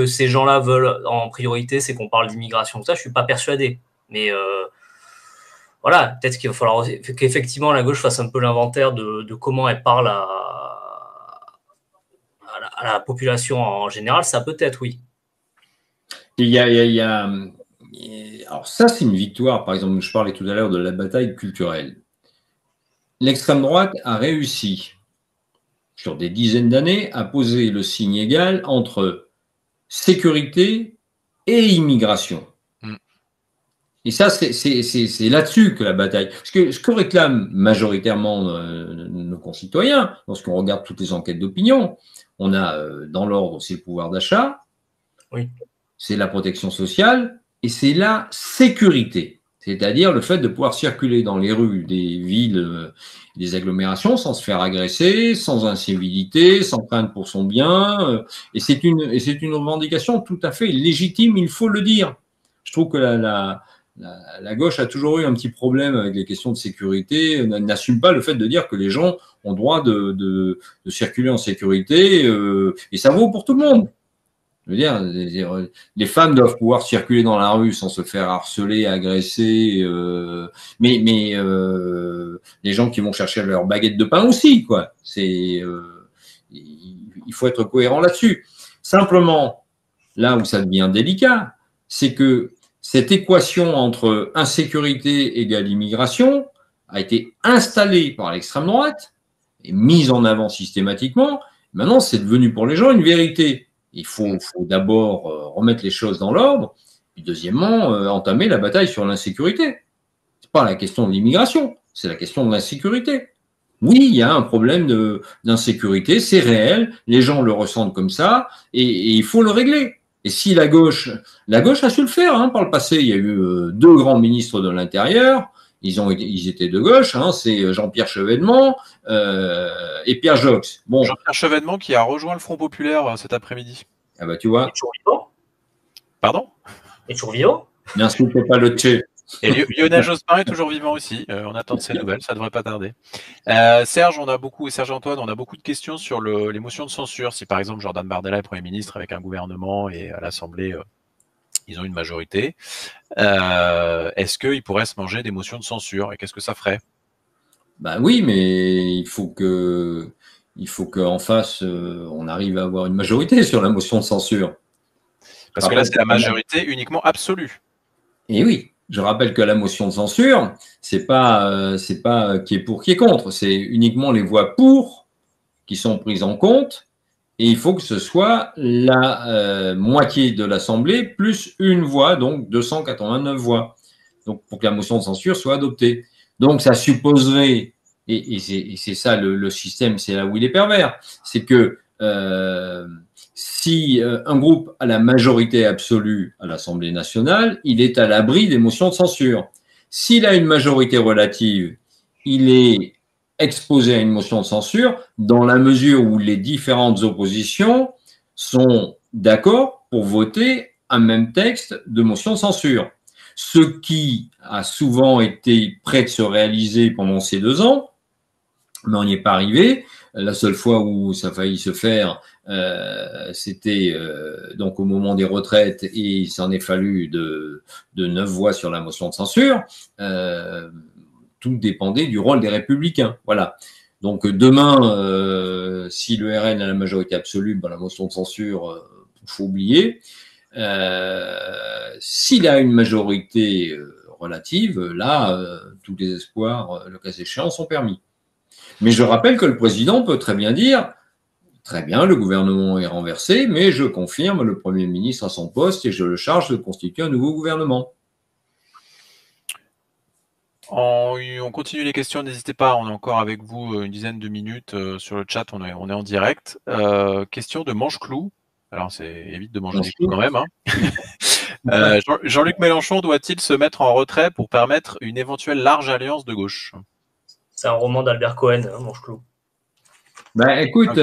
ces gens-là veulent en priorité, c'est qu'on parle d'immigration, tout ça, je suis pas persuadé. Mais voilà, peut-être qu'il va falloir qu'effectivement la gauche fasse un peu l'inventaire de comment elle parle à la population en général, ça peut-être, oui. Il y a, alors ça, c'est une victoire. Par exemple, je parlais tout à l'heure de la bataille culturelle. L'extrême droite a réussi, sur des dizaines d'années, à poser le signe égal entre sécurité et immigration. Et ça, c'est là-dessus que la bataille. Ce que réclament majoritairement nos concitoyens, lorsqu'on regarde toutes les enquêtes d'opinion, on a dans l'ordre, c'est le pouvoir d'achat, oui, c'est la protection sociale et c'est la sécurité. C'est-à-dire le fait de pouvoir circuler dans les rues des villes, des agglomérations sans se faire agresser, sans incivilité, sans crainte pour son bien. Et c'est une revendication tout à fait légitime, il faut le dire. Je trouve que la gauche a toujours eu un petit problème avec les questions de sécurité, n'assume pas le fait de dire que les gens ont droit de circuler en sécurité, et ça vaut pour tout le monde. Je veux dire, les femmes doivent pouvoir circuler dans la rue sans se faire harceler, agresser, mais les gens qui vont chercher leur baguette de pain aussi, quoi. Il faut être cohérent là-dessus. Simplement, là où ça devient délicat, c'est que cette équation entre insécurité égale immigration a été installée par l'extrême droite et mise en avant systématiquement. Maintenant, c'est devenu pour les gens une vérité. Il faut d'abord remettre les choses dans l'ordre, puis deuxièmement, entamer la bataille sur l'insécurité. C'est pas la question de l'immigration, c'est la question de l'insécurité. Oui, il y a un problème d'insécurité, c'est réel, les gens le ressentent comme ça, et il faut le régler. Et si la gauche a su le faire, hein, par le passé, il y a eu 2 grands ministres de l'Intérieur, ils étaient de gauche, hein, c'est Jean-Pierre Chevènement et Pierre Joxe. Bon. Jean-Pierre Chevènement qui a rejoint le Front Populaire cet après-midi. Ah bah tu vois. Il est toujours vivant. Pardon ? Il est toujours vivant. N'insultez pas le Tché. Et Lionel Jospin est toujours vivant aussi. On attend de ses nouvelles, ça ne devrait pas tarder. Serge Antoine, on a beaucoup de questions sur les motions de censure. Si par exemple Jordan Bardella est Premier ministre avec un gouvernement et à l'Assemblée, ils ont une majorité, est-ce qu'ils pourraient se manger des motions de censure et qu'est-ce que ça ferait ? Ben oui, mais il faut qu'en face, on arrive à avoir une majorité sur la motion de censure. Parce que là, c'est la majorité uniquement absolue. Et oui. Je rappelle que la motion de censure, c'est pas qui est pour, qui est contre. C'est uniquement les voix pour qui sont prises en compte. Et il faut que ce soit la moitié de l'Assemblée plus une voix, donc 289 voix. Donc pour que la motion de censure soit adoptée. Donc ça supposerait, et c'est ça le système, c'est là où il est pervers, c'est que si un groupe a la majorité absolue à l'Assemblée nationale, il est à l'abri des motions de censure. S'il a une majorité relative, il est exposé à une motion de censure dans la mesure où les différentes oppositions sont d'accord pour voter un même texte de motion de censure. Ce qui a souvent été prêt de se réaliser pendant ces 2 ans, mais on n'y est pas arrivé. La seule fois où ça a failli se faire, c'était donc au moment des retraites et il s'en est fallu de 9 voix sur la motion de censure. Tout dépendait du rôle des Républicains. Voilà. Donc demain, si le RN a la majorité absolue, ben, la motion de censure, faut oublier. S'il a une majorité relative, là, tous les espoirs, le cas échéant, sont permis. Mais je rappelle que le président peut très bien dire « Très bien, le gouvernement est renversé, mais je confirme le Premier ministre à son poste et je le charge de constituer un nouveau gouvernement. » On continue les questions, n'hésitez pas, on est encore avec vous une dizaine de minutes sur le chat, on est en direct. Question de Manche-Clou. Alors, évite de manger des clous quand même. Hein. Jean-Luc Mélenchon doit-il se mettre en retrait pour permettre une éventuelle large alliance de gauche ? C'est un roman d'Albert Cohen, hein, Manche-Clou. Ben, écoute,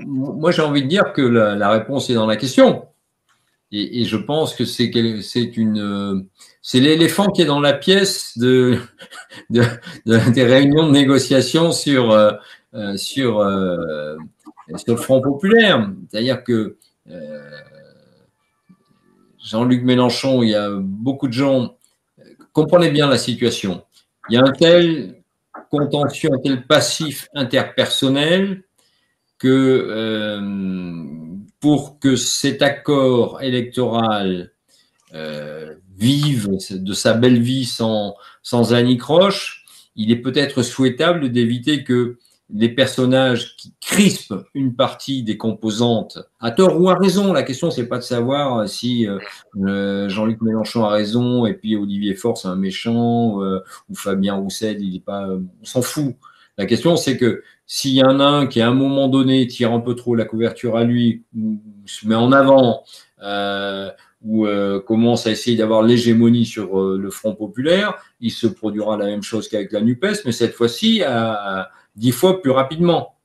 moi j'ai envie de dire que la réponse est dans la question. Et je pense que c'est l'éléphant qui est dans la pièce des réunions de négociation sur le Front populaire. C'est-à-dire que Jean-Luc Mélenchon, il y a beaucoup de gens, comprenez bien la situation. Il y a un tel contentieux, un tel passif interpersonnel que pour que cet accord électoral vive de sa belle vie sans anicroche, il est peut-être souhaitable d'éviter que les personnages qui crispent une partie des composantes, à tort ou à raison, la question c'est pas de savoir si Jean-Luc Mélenchon a raison et puis Olivier Faure c'est un méchant ou Fabien Roussel il est pas, on s'en fout. La question c'est que s'il y en a un qui à un moment donné tire un peu trop la couverture à lui ou se met en avant ou commence à essayer d'avoir l'hégémonie sur le Front populaire, il se produira la même chose qu'avec la NUPES, mais cette fois-ci à 10 fois plus rapidement.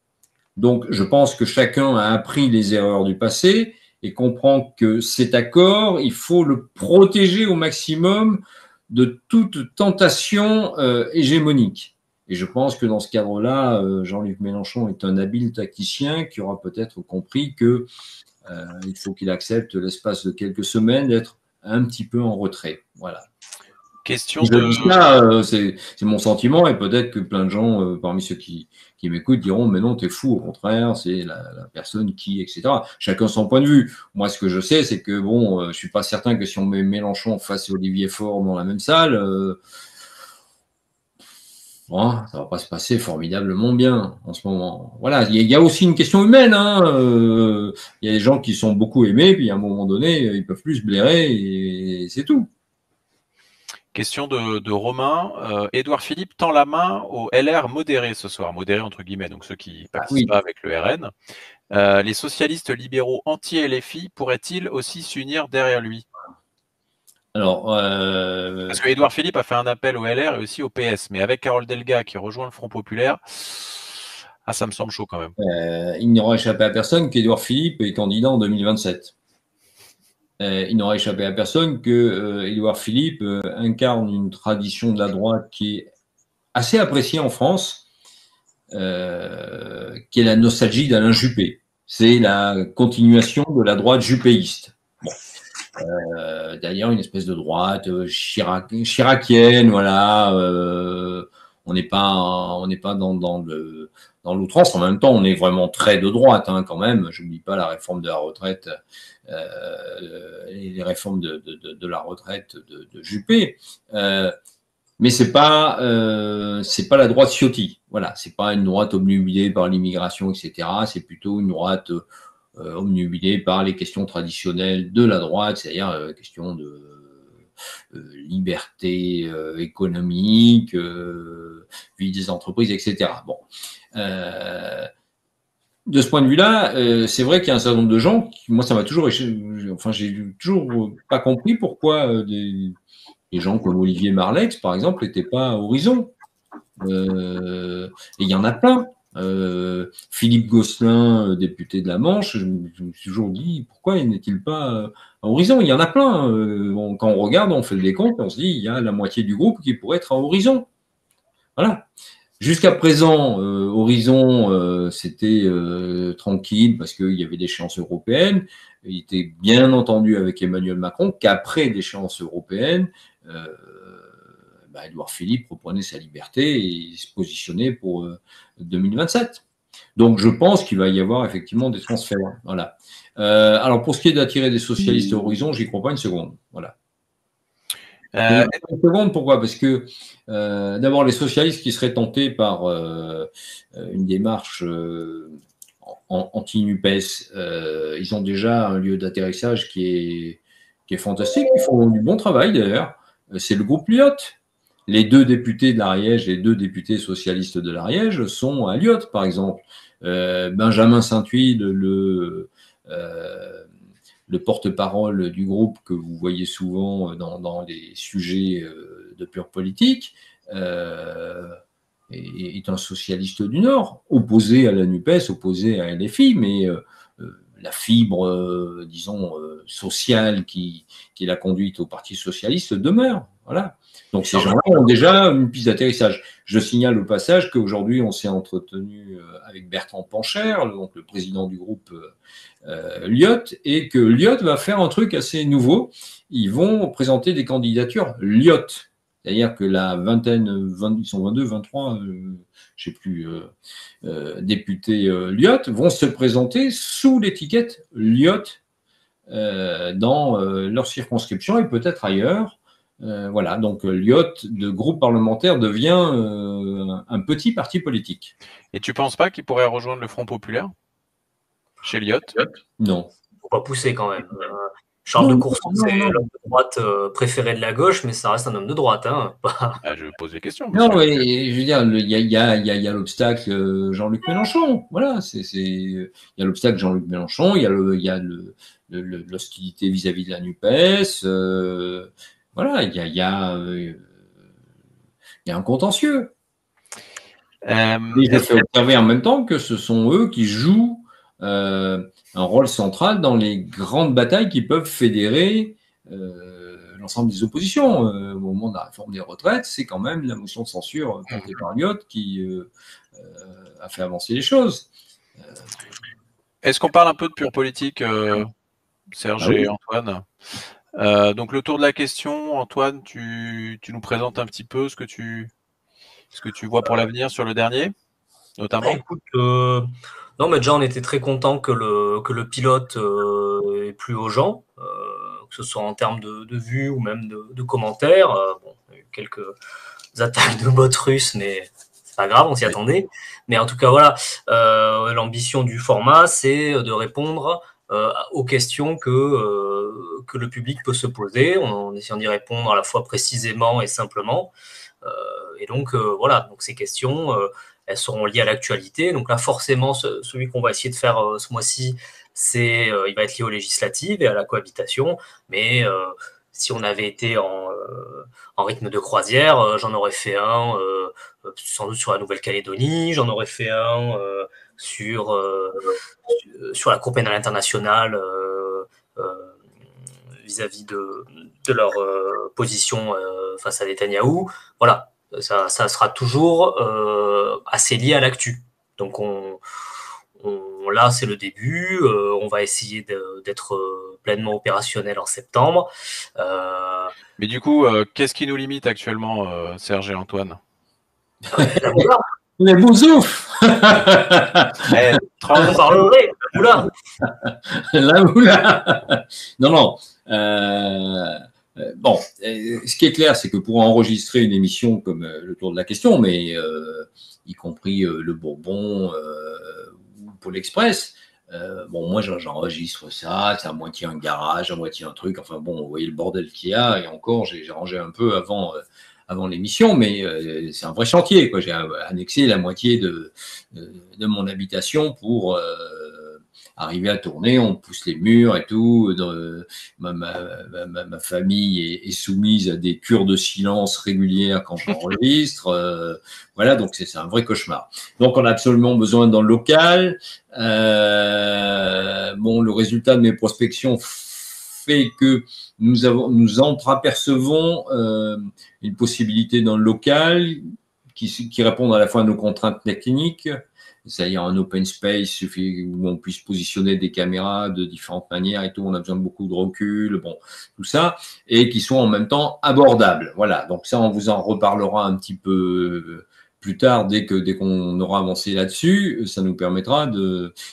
Donc, je pense que chacun a appris les erreurs du passé et comprend que cet accord, il faut le protéger au maximum de toute tentation hégémonique. Et je pense que dans ce cadre-là, Jean-Luc Mélenchon est un habile tacticien qui aura peut-être compris que il faut qu'il accepte l'espace de quelques semaines d'être un petit peu en retrait. Voilà. Question de... c'est mon sentiment et peut-être que plein de gens parmi ceux qui m'écoutent diront mais non t'es fou, au contraire c'est la personne qui etc. Chacun son point de vue. Moi ce que je sais c'est que bon je suis pas certain que si on met Mélenchon face à Olivier Faure dans la même salle ça va pas se passer formidablement bien en ce moment. Voilà, il y a aussi une question humaine. Il y a des gens qui sont beaucoup aimés, puis à un moment donné, ils peuvent plus se blairer et c'est tout. Question de Romain. Édouard Philippe tend la main au LR modéré ce soir, modéré entre guillemets, donc ceux qui ne participent pas avec le RN. Les socialistes libéraux anti-LFI pourraient-ils aussi s'unir derrière lui? Alors, parce que Édouard Philippe a fait un appel au LR et aussi au PS, mais avec Carole Delga qui rejoint le Front populaire, ça me semble chaud quand même. Il n'aura échappé à personne qu'Édouard Philippe est candidat en 2027. Il n'aura échappé à personne que Édouard Philippe incarne une tradition de la droite qui est assez appréciée en France, qui est la nostalgie d'Alain Juppé. C'est la continuation de la droite juppéiste. Bon. D'ailleurs, une espèce de droite chiracienne, voilà. On n'est pas dans l'outrance. En même temps, on est vraiment très de droite, quand même. Je n'oublie pas la réforme de la retraite, les réformes de la retraite de Juppé. Mais c'est pas la droite Ciotti. Voilà, c'est pas une droite obnubilée par l'immigration, etc. C'est plutôt une droite obnubilée par les questions traditionnelles de la droite, c'est-à-dire questions de liberté économique, vie des entreprises, etc. Bon. De ce point de vue-là, c'est vrai qu'il y a un certain nombre de gens qui, moi, ça m'a toujours, j'ai toujours pas compris pourquoi des gens comme Olivier Marleix, par exemple, n'étaient pas à Horizon. Et il y en a plein. Philippe Gosselin, député de la Manche, je me suis toujours dit pourquoi n'est-il pas à Horizon? Il y en a plein. Quand on regarde, on fait le décompte, on se dit il y a la moitié du groupe qui pourrait être à Horizon. Voilà. Jusqu'à présent, Horizon, c'était tranquille parce qu'il y avait l'échéance européenne. Il était bien entendu avec Emmanuel Macron qu'après l'échéance européenne, Édouard Philippe reprenait sa liberté et se positionnait pour 2027. Donc, je pense qu'il va y avoir effectivement des transferts. Voilà. Alors, pour ce qui est d'attirer des socialistes à Horizon, j'y crois pas une seconde. Voilà. Une seconde, pourquoi? Parce que d'abord, les socialistes qui seraient tentés par une démarche anti-NUPES, ils ont déjà un lieu d'atterrissage qui est fantastique. Ils font du bon travail d'ailleurs. C'est le groupe Lyotte. Les deux députés de l'Ariège, les deux députés socialistes de l'Ariège sont à Lyotte, par exemple. Benjamin Saint-Huil, le porte-parole du groupe que vous voyez souvent dans les sujets de pure politique, est un socialiste du Nord, opposé à la NUPES, opposé à LFI, mais la fibre, disons, sociale qui l'a conduite au Parti socialiste demeure. Voilà. Donc ces gens-là ont déjà une piste d'atterrissage. Je signale au passage qu'aujourd'hui, on s'est entretenu avec Bertrand Pancher, donc le président du groupe Lyot, et que Lyot va faire un truc assez nouveau. Ils vont présenter des candidatures Lyot. C'est-à-dire que la vingtaine, ils sont 22, 23, je sais plus, députés Lyot vont se présenter sous l'étiquette Lyot dans leur circonscription et peut-être ailleurs. Voilà, donc Lyot, de groupe parlementaire, devient un petit parti politique. Et tu penses pas qu'il pourrait rejoindre le Front populaire chez Lyot? Non. Faut pas pousser quand même. Charles de Courson, c'est l'homme de droite préféré de la gauche, mais ça reste un homme de droite. Hein. Je pose des questions. Non, mais je veux dire, il y a l'obstacle Jean-Luc Mélenchon. Voilà, il y a l'obstacle Jean-Luc Mélenchon, il y a l'hostilité vis-à-vis de la NUPES. Voilà, il y a un contentieux. Et je fais observer en même temps que ce sont eux qui jouent un rôle central dans les grandes batailles qui peuvent fédérer l'ensemble des oppositions. Au moment de la réforme des retraites, c'est quand même la motion de censure portée par Lyot qui a fait avancer les choses. Est-ce qu'on parle un peu de pure politique, Serge et Antoine? Donc le tour de la question, Antoine, tu nous présentes un petit peu ce que tu vois pour l'avenir sur le dernier, notamment. Écoute, non, mais déjà on était très content que le pilote ait plu aux gens, que ce soit en termes de vues ou même de commentaires. Bon, il y a eu quelques attaques de bots russes, mais c'est pas grave, on s'y attendait. Mais en tout cas, voilà, l'ambition du format, c'est de répondre aux questions que le public peut se poser, en essayant d'y répondre à la fois précisément et simplement. Et donc, voilà, donc ces questions, elles seront liées à l'actualité. Donc là, forcément, celui qu'on va essayer de faire ce mois-ci, il va être lié aux législatives et à la cohabitation. Mais si on avait été en rythme de croisière, j'en aurais fait un sans doute sur la Nouvelle-Calédonie, j'en aurais fait un sur la Cour pénale internationale vis-à-vis de leur position face à Netanyahou. Voilà, ça sera toujours assez lié à l'actu. Donc là, c'est le début. On va essayer d'être pleinement opérationnel en septembre. Mais du coup, qu'est-ce qui nous limite actuellement, Serge et Antoine? Les bousoufs. On parlerait, la moula. Non. Bon, ce qui est clair, c'est que pour enregistrer une émission comme le Tour de la question, mais y compris le Bourbon ou pour l'Express, bon, moi j'enregistre ça, c'est à moitié un garage, à moitié un truc. Enfin bon, vous voyez le bordel qu'il y a. Et encore, j'ai rangé un peu avant l'émission, mais c'est un vrai chantier, quoi. J'ai annexé la moitié de mon habitation pour arriver à tourner. On pousse les murs et tout. Ma famille est soumise à des cures de silence régulières quand j'enregistre. Voilà, donc c'est un vrai cauchemar. Donc on a absolument besoin dans le local. Bon, le résultat de mes prospections fait que nous entreapercevons une possibilité dans le local qui répond à la fois à nos contraintes techniques, c'est-à-dire un open space où on puisse positionner des caméras de différentes manières et tout. On a besoin de beaucoup de recul, bon, tout ça, et qui sont en même temps abordables. Voilà, donc ça, on vous en reparlera un petit peu plus tard, dès qu'on aura avancé là-dessus. Ça nous permettra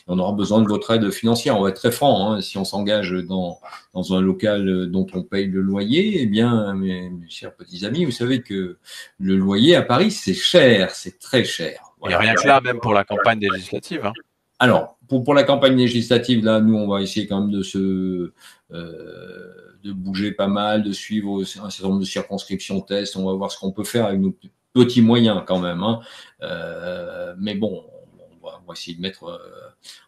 on aura besoin de votre aide financière. On va être très franc, hein, si on s'engage dans un local dont on paye le loyer, eh bien, mes chers petits amis, vous savez que le loyer à Paris, c'est cher, c'est très cher. Voilà. Et rien que là, même pour la campagne législative. Hein. Alors, pour la campagne législative, là, nous, on va essayer quand même de bouger pas mal, de suivre un certain nombre de circonscriptions tests. On va voir ce qu'on peut faire avec nos petits moyens quand même. Hein. Mais bon, on va essayer de mettre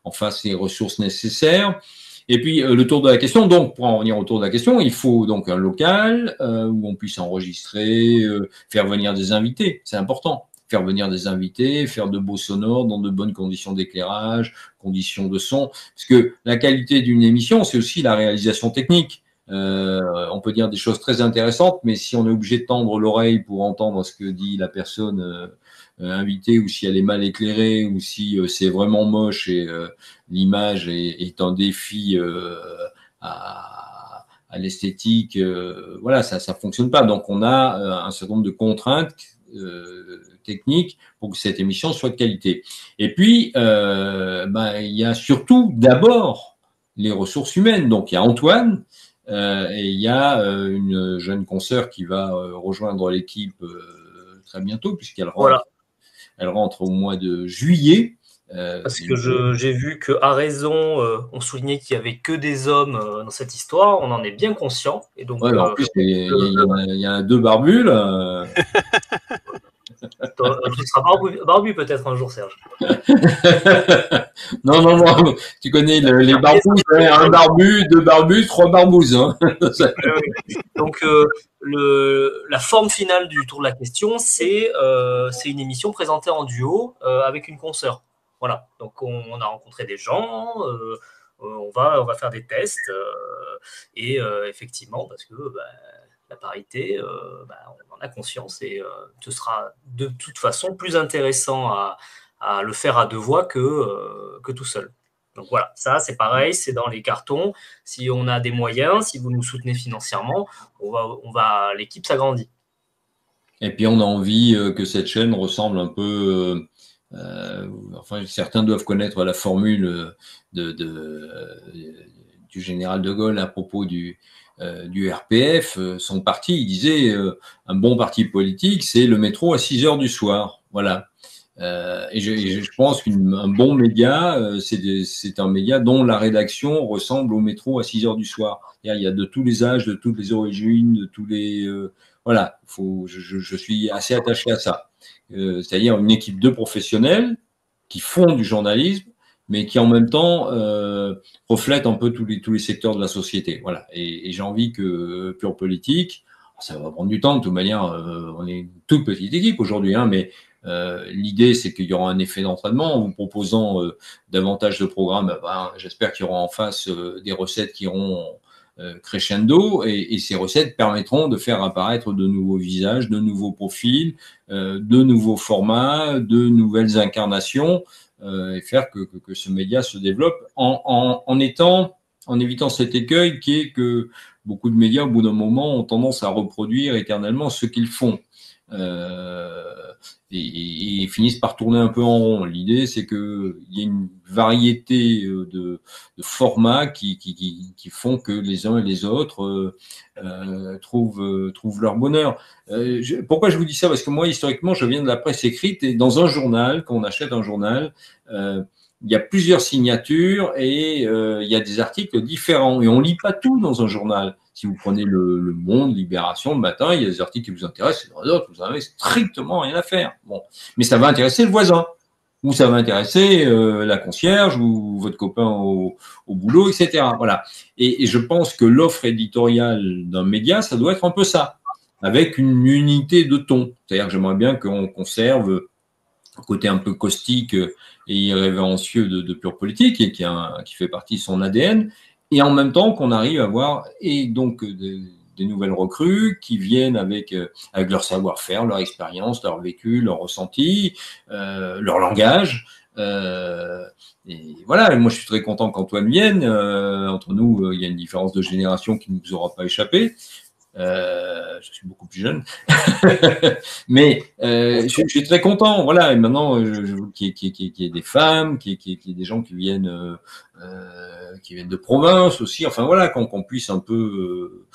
en face les ressources nécessaires. Et puis, le tour de la question. Donc, pour en revenir au tour de la question, il faut donc un local où on puisse enregistrer, faire venir des invités. C'est important. faire venir des invités, faire de beaux sonores dans de bonnes conditions d'éclairage, conditions de son. Parce que la qualité d'une émission, c'est aussi la réalisation technique. On peut dire des choses très intéressantes, mais si on est obligé de tendre l'oreille pour entendre ce que dit la personne invitée, ou si elle est mal éclairée, ou si c'est vraiment moche et l'image est un défi à l'esthétique, voilà, ça fonctionne pas. Donc on a un certain nombre de contraintes techniques pour que cette émission soit de qualité. Et puis, il y a surtout d'abord les ressources humaines. Donc il y a Antoine, et il y a une jeune consoeur qui va rejoindre l'équipe très bientôt, puisqu'elle rentre, elle rentre au mois de juillet. Parce que j'ai vu qu'à raison, on soulignait qu'il n'y avait que des hommes dans cette histoire, on en est bien conscient. Et donc, ouais, en plus, il y a deux barbus, là. Tu seras barbu peut-être un jour, Serge. Non, tu connais les barbouzes, un barbu, deux barbus, trois barbouzes. Hein. Donc, la forme finale du tour de la question, c'est une émission présentée en duo avec une consoeur. Voilà, donc on a rencontré des gens, on va faire des tests, et effectivement, parce que la parité, on en a conscience, et ce sera de toute façon plus intéressant à le faire à deux voix que tout seul. Donc voilà, ça c'est pareil, c'est dans les cartons. Si on a des moyens, si vous nous soutenez financièrement, l'équipe s'agrandit. Et puis on a envie que cette chaîne ressemble un peu, enfin certains doivent connaître la formule du général de Gaulle à propos du RPF. Son parti, il disait un bon parti politique, c'est le métro à 6 heures du soir. Voilà. Et je pense qu'un bon média, c'est un média dont la rédaction ressemble au métro à 6 heures du soir. Il y a de tous les âges, de toutes les origines, de tous les... voilà, je suis assez attaché à ça. C'est-à-dire une équipe de professionnels qui font du journalisme, mais qui en même temps reflètent un peu tous les secteurs de la société. Voilà. Et j'ai envie que Pure Politique, ça va prendre du temps, de toute manière, on est une toute petite équipe aujourd'hui, hein, mais l'idée, c'est qu'il y aura un effet d'entraînement en vous proposant davantage de programmes. J'espère qu'il y aura en face des recettes qui iront crescendo, et ces recettes permettront de faire apparaître de nouveaux visages, de nouveaux profils, de nouveaux formats, de nouvelles incarnations, et faire que ce média se développe en évitant cet écueil qui est que beaucoup de médias, au bout d'un moment, ont tendance à reproduire éternellement ce qu'ils font. Et finissent par tourner un peu en rond. L'idée, c'est qu'il y a une variété de formats qui font que les uns et les autres trouvent leur bonheur. Pourquoi je vous dis ça? Parce que moi, historiquement, je viens de la presse écrite, et dans un journal, quand on achète un journal, il y a plusieurs signatures et il y a des articles différents. Et on lit pas tout dans un journal. Si vous prenez le Monde, Libération, le matin, il y a des articles qui vous intéressent, et dans d'autres, vous n'avez strictement rien à faire. Bon, mais ça va intéresser le voisin, ou ça va intéresser la concierge, ou votre copain au boulot, etc. Voilà. Et je pense que l'offre éditoriale d'un média, ça doit être un peu ça, avec une unité de ton. C'est-à-dire que j'aimerais bien qu'on conserve un côté un peu caustique et irrévérencieux de Pure Politique, et qui fait partie de son ADN, et en même temps qu'on arrive à avoir et donc des nouvelles recrues qui viennent avec leur savoir-faire, leur expérience, leur vécu, leur ressenti, leur langage. Et voilà, moi je suis très content qu'Antoine vienne. Entre nous, il y a une différence de génération qui ne nous aura pas échappé. Je suis beaucoup plus jeune, mais je suis très content. Voilà, et maintenant qu'il y ait des femmes, qu'il y ait des gens qui viennent de province aussi. Enfin voilà, qu'on puisse un peu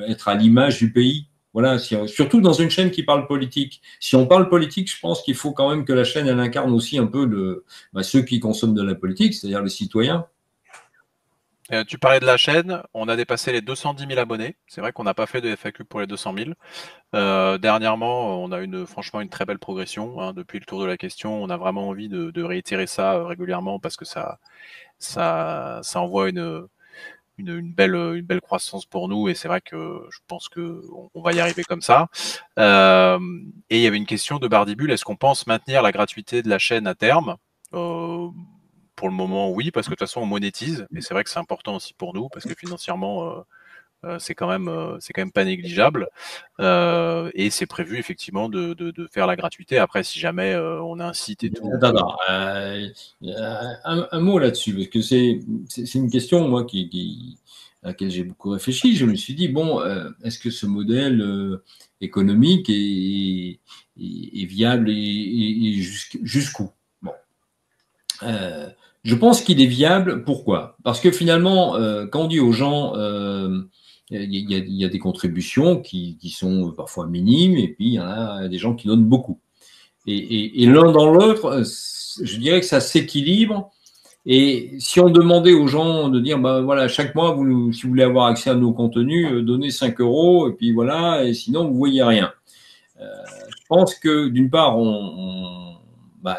être à l'image du pays. Voilà, surtout dans une chaîne qui parle politique. Si on parle politique, je pense qu'il faut quand même que la chaîne elle incarne aussi un peu ceux qui consomment de la politique, c'est-à-dire les citoyens. Tu parlais de la chaîne, on a dépassé les 210 000 abonnés. C'est vrai qu'on n'a pas fait de FAQ pour les 200 000. Dernièrement, on a franchement une très belle progression. Hein, depuis le tour de la question, on a vraiment envie de réitérer ça régulièrement, parce que ça envoie une belle croissance pour nous, et c'est vrai que je pense que on va y arriver comme ça. Et il y avait une question de Bardibule, est-ce qu'on pense maintenir la gratuité de la chaîne à terme? Pour le moment, oui, parce que de toute façon, on monétise, et c'est vrai que c'est important aussi pour nous, parce que financièrement, c'est quand même pas négligeable. Et c'est prévu effectivement de faire la gratuité. Après, si jamais on a un site et tout. Attends, un mot là-dessus, parce que c'est une question, moi, à laquelle j'ai beaucoup réfléchi. Je me suis dit, bon, est-ce que ce modèle économique est viable et jusqu'où? Bon. Je pense qu'il est viable. Pourquoi? Parce que finalement, quand on dit aux gens, il y a des contributions qui sont parfois minimes, et puis il y en a des gens qui donnent beaucoup. Et l'un dans l'autre, je dirais que ça s'équilibre. Et si on demandait aux gens de dire, ben voilà, chaque mois, si vous voulez avoir accès à nos contenus, donnez 5 €, et puis voilà, et sinon, vous voyez rien. Je pense que d'une part,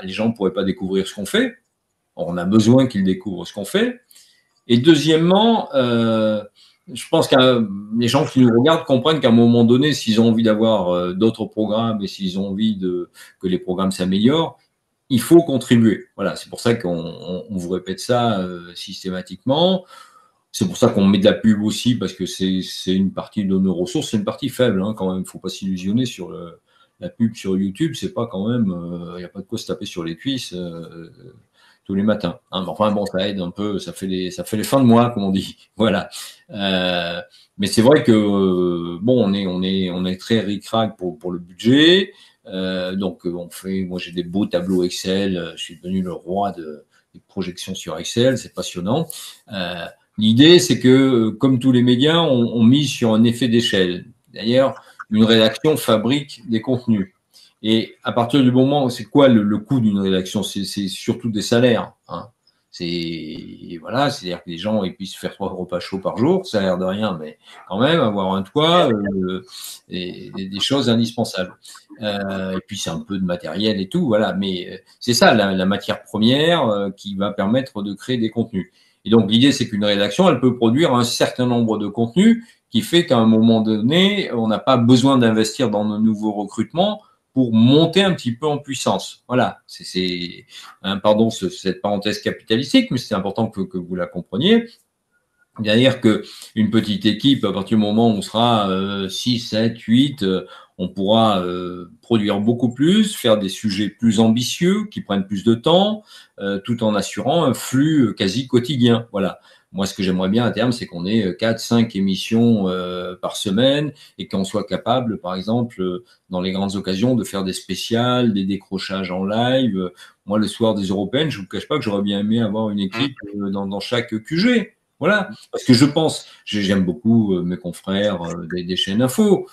les gens ne pourraient pas découvrir ce qu'on fait. On a besoin qu'ils découvrent ce qu'on fait. Et deuxièmement, je pense que les gens qui nous regardent comprennent qu'à un moment donné, s'ils ont envie d'avoir d'autres programmes et s'ils ont envie que les programmes s'améliorent, il faut contribuer. Voilà, c'est pour ça qu'on vous répète ça systématiquement. C'est pour ça qu'on met de la pub aussi, parce que c'est une partie de nos ressources. C'est une partie faible, hein, quand même. Il ne faut pas s'illusionner sur la pub sur YouTube. C'est pas quand même, il n'y a pas de quoi se taper sur les cuisses tous les matins. Hein. Enfin bon, ça aide un peu, ça fait les fins de mois, comme on dit. Voilà. Mais c'est vrai que bon, on est très ric-rac pour le budget. Donc moi j'ai des beaux tableaux Excel. Je suis devenu le roi des projections sur Excel. C'est passionnant. L'idée, c'est que comme tous les médias, on mise sur un effet d'échelle. D'ailleurs, une rédaction fabrique des contenus. Et à partir du moment, c'est quoi le coût d'une rédaction? C'est surtout des salaires. Hein. Voilà, c'est-à-dire que les gens ils puissent faire 3 repas chauds par jour, ça a l'air de rien, mais quand même avoir un toit et des choses indispensables. Et puis c'est un peu de matériel et tout, voilà. Mais c'est ça la matière première qui va permettre de créer des contenus. Et donc l'idée, c'est qu'une rédaction, elle peut produire un certain nombre de contenus qui fait qu'à un moment donné, on n'a pas besoin d'investir dans de nouveaux recrutements pour monter un petit peu en puissance. Voilà, pardon cette parenthèse capitalistique, mais c'est important que vous la compreniez. C'est-à-dire qu'une petite équipe, à partir du moment où on sera 6, 7, 8, on pourra produire beaucoup plus, faire des sujets plus ambitieux, qui prennent plus de temps, tout en assurant un flux quasi quotidien. Voilà. Moi, ce que j'aimerais bien à terme, c'est qu'on ait 4, 5 émissions par semaine et qu'on soit capable, par exemple, dans les grandes occasions, de faire des spéciales, des décrochages en live. Moi, le soir des Européennes, je vous cache pas que j'aurais bien aimé avoir une équipe dans chaque QG. Voilà, parce que je pense, j'aime beaucoup mes confrères des chaînes info,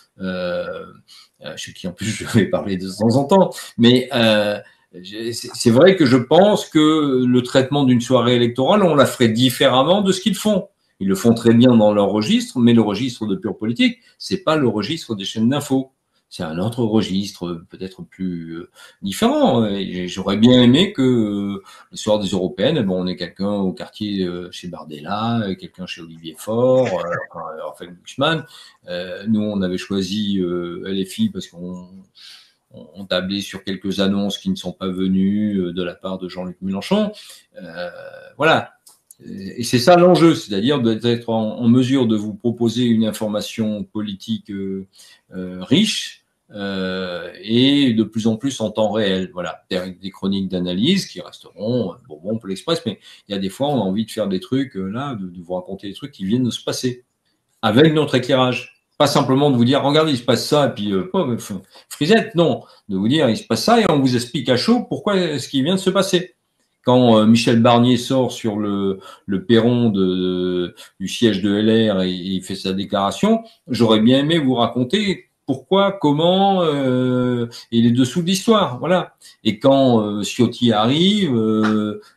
chez qui en plus je vais parler de temps en temps, mais c'est vrai que je pense que le traitement d'une soirée électorale, on la ferait différemment de ce qu'ils font. Ils le font très bien dans leur registre, mais le registre de Pure Politique, c'est pas le registre des chaînes d'info. C'est un autre registre, peut-être plus différent. J'aurais bien aimé que le soir des Européennes, bon, on ait quelqu'un au quartier chez Bardella, quelqu'un chez Olivier Faure, Raphaël Glucksmann. Nous, on avait choisi LFI parce qu'on tablait sur quelques annonces qui ne sont pas venues de la part de Jean-Luc Mélenchon. Voilà. Et c'est ça l'enjeu, c'est-à-dire d'être en mesure de vous proposer une information politique riche, et de plus en plus en temps réel. Voilà, des chroniques d'analyse qui resteront bon pour l'Express, mais il y a des fois on a envie de faire des trucs là, de vous raconter des trucs qui viennent de se passer avec notre éclairage. Pas simplement de vous dire regardez il se passe ça et puis frisette, non, de vous dire il se passe ça et on vous explique à chaud pourquoi ce qui vient de se passer. Quand Michel Barnier sort sur le perron du siège de LR et il fait sa déclaration, j'aurais bien aimé vous raconter pourquoi, comment, et les dessous de l'histoire, voilà. Et quand Ciotti arrive,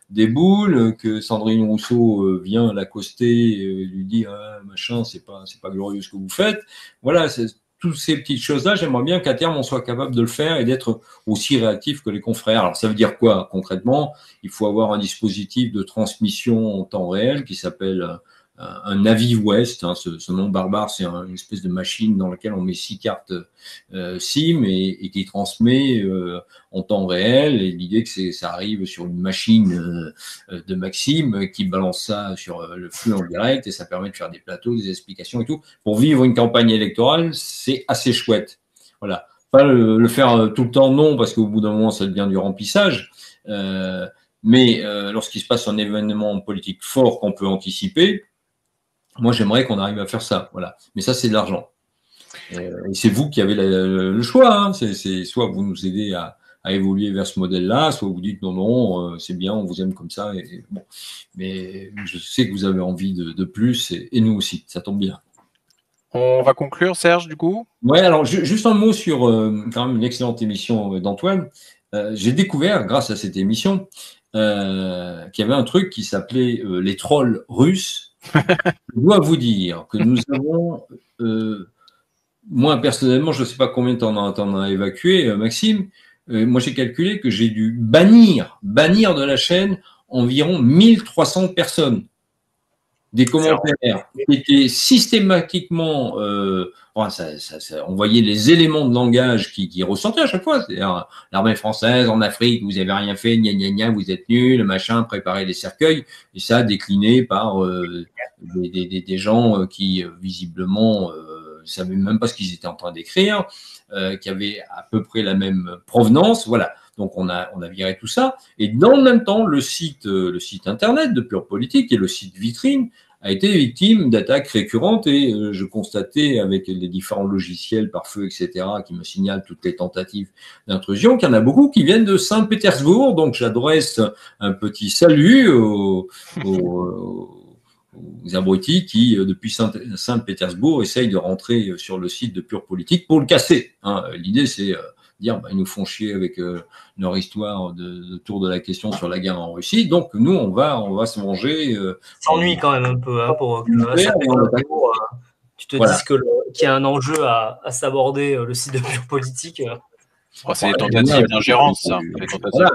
déboule, que Sandrine Rousseau vient l'accoster, lui dit machin, c'est pas glorieux ce que vous faites, voilà. Toutes ces petites choses-là, j'aimerais bien qu'à terme, on soit capable de le faire et d'être aussi réactif que les confrères. Alors, ça veut dire quoi concrètement? Il faut avoir un dispositif de transmission en temps réel qui s'appelle un Navi West, hein, ce nom barbare, c'est une espèce de machine dans laquelle on met 6 cartes SIM et qui transmet en temps réel. Et l'idée que ça arrive sur une machine de Maxime qui balance ça sur le flux en direct et ça permet de faire des plateaux, des explications et tout. Pour vivre une campagne électorale, c'est assez chouette. Voilà. Pas le faire tout le temps, non, parce qu'au bout d'un moment, ça devient du remplissage. Mais lorsqu'il se passe un événement politique fort qu'on peut anticiper, moi, j'aimerais qu'on arrive à faire ça. Voilà. Mais ça, c'est de l'argent. Et c'est vous qui avez le choix. Hein. C'est soit vous nous aidez à évoluer vers ce modèle-là, soit vous dites non, c'est bien, on vous aime comme ça. Et bon. Mais je sais que vous avez envie de plus, et nous aussi. Ça tombe bien. On va conclure, Serge, du coup? Ouais, alors juste un mot sur quand même une excellente émission d'Antoine. J'ai découvert, grâce à cette émission, qu'il y avait un truc qui s'appelait les trolls russes. Je dois vous dire que nous avons, moi personnellement, je ne sais pas combien t'en as évacué, Maxime. Moi, j'ai calculé que j'ai dû bannir de la chaîne environ 1300 personnes. Des commentaires qui étaient systématiquement, on voyait les éléments de langage qui ressortaient à chaque fois. C'est-à-dire, l'armée française en Afrique, vous avez rien fait, gna gna gna, vous êtes nuls, machin, préparez les cercueils. Et ça décliné par des gens qui visiblement savaient même pas ce qu'ils étaient en train d'écrire, qui avaient à peu près la même provenance. Voilà. Donc on a viré tout ça. Et dans le même temps, le site internet de Pure Politique et le site vitrine a été victime d'attaques récurrentes et je constatais avec les différents logiciels par feu, etc., qui me signalent toutes les tentatives d'intrusion, qu'il y en a beaucoup qui viennent de Saint-Pétersbourg. Donc j'adresse un petit salut aux abrutis qui, depuis Saint-Pétersbourg, essayent de rentrer sur le site de Pure Politique pour le casser. Hein. L'idée, c'est dire ils nous font chier avec leur histoire de tour de la question sur la guerre en Russie. Donc nous on va se manger. S'ennuie quand même un peu hein, pour que ça tu te dises qu'il y a un enjeu à s'aborder le site de Pure Politique. C'est des tentatives d'ingérence, ça. Voilà,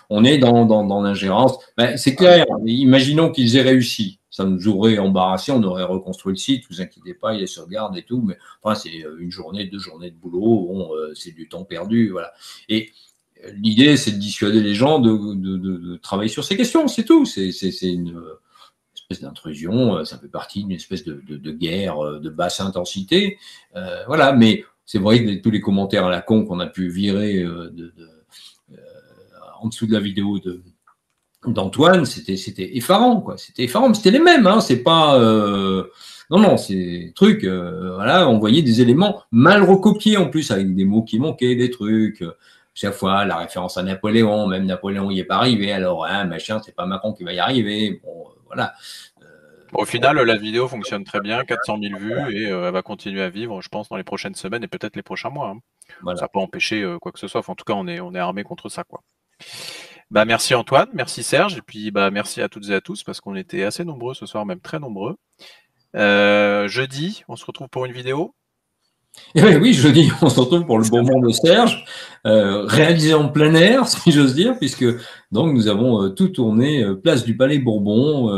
on est dans l'ingérence. Ben, c'est clair. Imaginons qu'ils aient réussi. Ça nous aurait embarrassé, on aurait reconstruit le site, vous inquiétez pas, il y a sauvegarde et tout, mais enfin, c'est une journée, 2 journées de boulot, bon, c'est du temps perdu, voilà. Et l'idée, c'est de dissuader les gens de travailler sur ces questions, c'est tout. C'est une espèce d'intrusion, ça fait partie d'une espèce de guerre de basse intensité, voilà, mais c'est vrai que tous les commentaires à la con qu'on a pu virer en dessous de la vidéo d'Antoine, c'était effarant, quoi. C'était effarant, mais c'était les mêmes, hein. C'est pas, non, c'est trucs, voilà, on voyait des éléments mal recopiés en plus, avec des mots qui manquaient, des trucs. Chaque fois, la référence à Napoléon, même Napoléon y est pas arrivé, alors, hein, machin, c'est pas Macron qui va y arriver. Bon, voilà. Au final, la vidéo fonctionne très bien, 400 000 vues, et elle va continuer à vivre, je pense, dans les prochaines semaines et peut-être les prochains mois. Hein. Voilà. Ça n'a pas empêché quoi que ce soit. Enfin, en tout cas, on est armé contre ça, quoi. Bah, merci Antoine, merci Serge, et puis bah, merci à toutes et à tous, parce qu'on était assez nombreux ce soir, même très nombreux. Jeudi, on se retrouve pour une vidéo. Eh bien, oui, jeudi, on se retrouve pour le bonbon de Serge, réalisé en plein air, si j'ose dire, puisque donc nous avons tout tourné place du Palais Bourbon.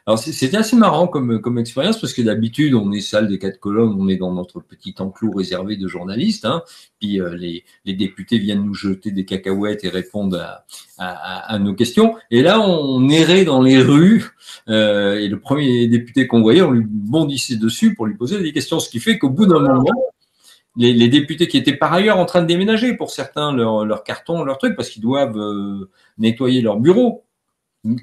Alors c'était assez marrant comme expérience, parce que d'habitude on est salle des 4 colonnes, on est dans notre petit enclos réservé de journalistes, hein, puis les députés viennent nous jeter des cacahuètes et répondent à nos questions. Et là, on errait dans les rues, et le premier député qu'on voyait, on lui bondissait dessus pour lui poser des questions, ce qui fait qu'au bout d'un moment, les députés qui étaient par ailleurs en train de déménager pour certains leur carton, leur truc, parce qu'ils doivent nettoyer leur bureau.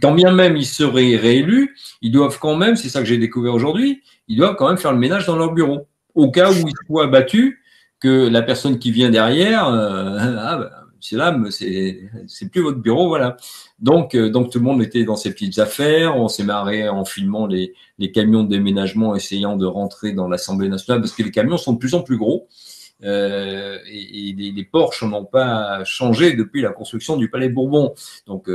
Quand bien même ils seraient réélus, ils doivent quand même, c'est ça que j'ai découvert aujourd'hui, ils doivent quand même faire le ménage dans leur bureau. Au cas où ils soient battus, que la personne qui vient derrière, c'est là, c'est plus votre bureau, voilà. Donc tout le monde était dans ses petites affaires, on s'est marré en filmant les camions de déménagement essayant de rentrer dans l'Assemblée nationale, parce que les camions sont de plus en plus gros. Et les Porsche n'ont pas changé depuis la construction du Palais Bourbon. Donc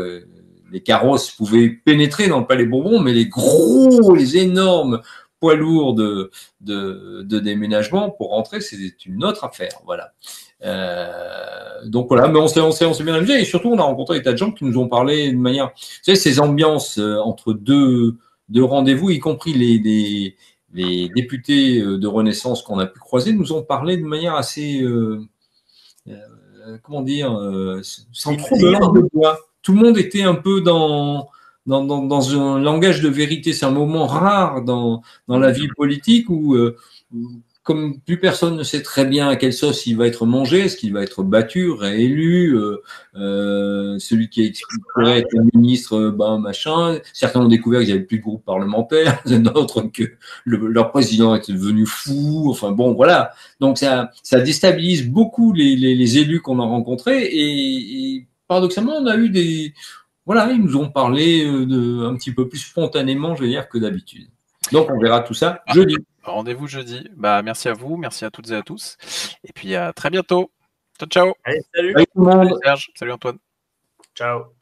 les carrosses pouvaient pénétrer dans le Palais Bourbon, mais les énormes poids lourds de déménagement pour rentrer, c'est une autre affaire. Voilà. Donc voilà, mais on s'est bien amusé, et surtout on a rencontré des tas de gens qui nous ont parlé de manière, vous savez, ces ambiances entre deux de rendez-vous, y compris les députés de Renaissance qu'on a pu croiser, nous ont parlé de manière assez, comment dire, sans trop de langue de bois. Tout le monde était un peu dans un langage de vérité. C'est un moment rare dans la vie politique où comme plus personne ne sait très bien à quelle sauce il va être mangé, est-ce qu'il va être battu, réélu, celui qui expliquerait être ministre, machin. Certains ont découvert qu'il n'y avait plus de groupe parlementaire, d'autres que leur président était devenu fou. Enfin bon, voilà. Donc ça déstabilise beaucoup les élus qu'on a rencontrés et paradoxalement, on a eu voilà, ils nous ont parlé un petit peu plus spontanément, je vais dire, que d'habitude. Donc on verra tout ça jeudi. Rendez-vous jeudi. Merci à vous, merci à toutes et à tous. Et puis à très bientôt. Ciao, ciao. Allez, salut. Salut tout le monde. Salut Serge, salut Antoine. Ciao.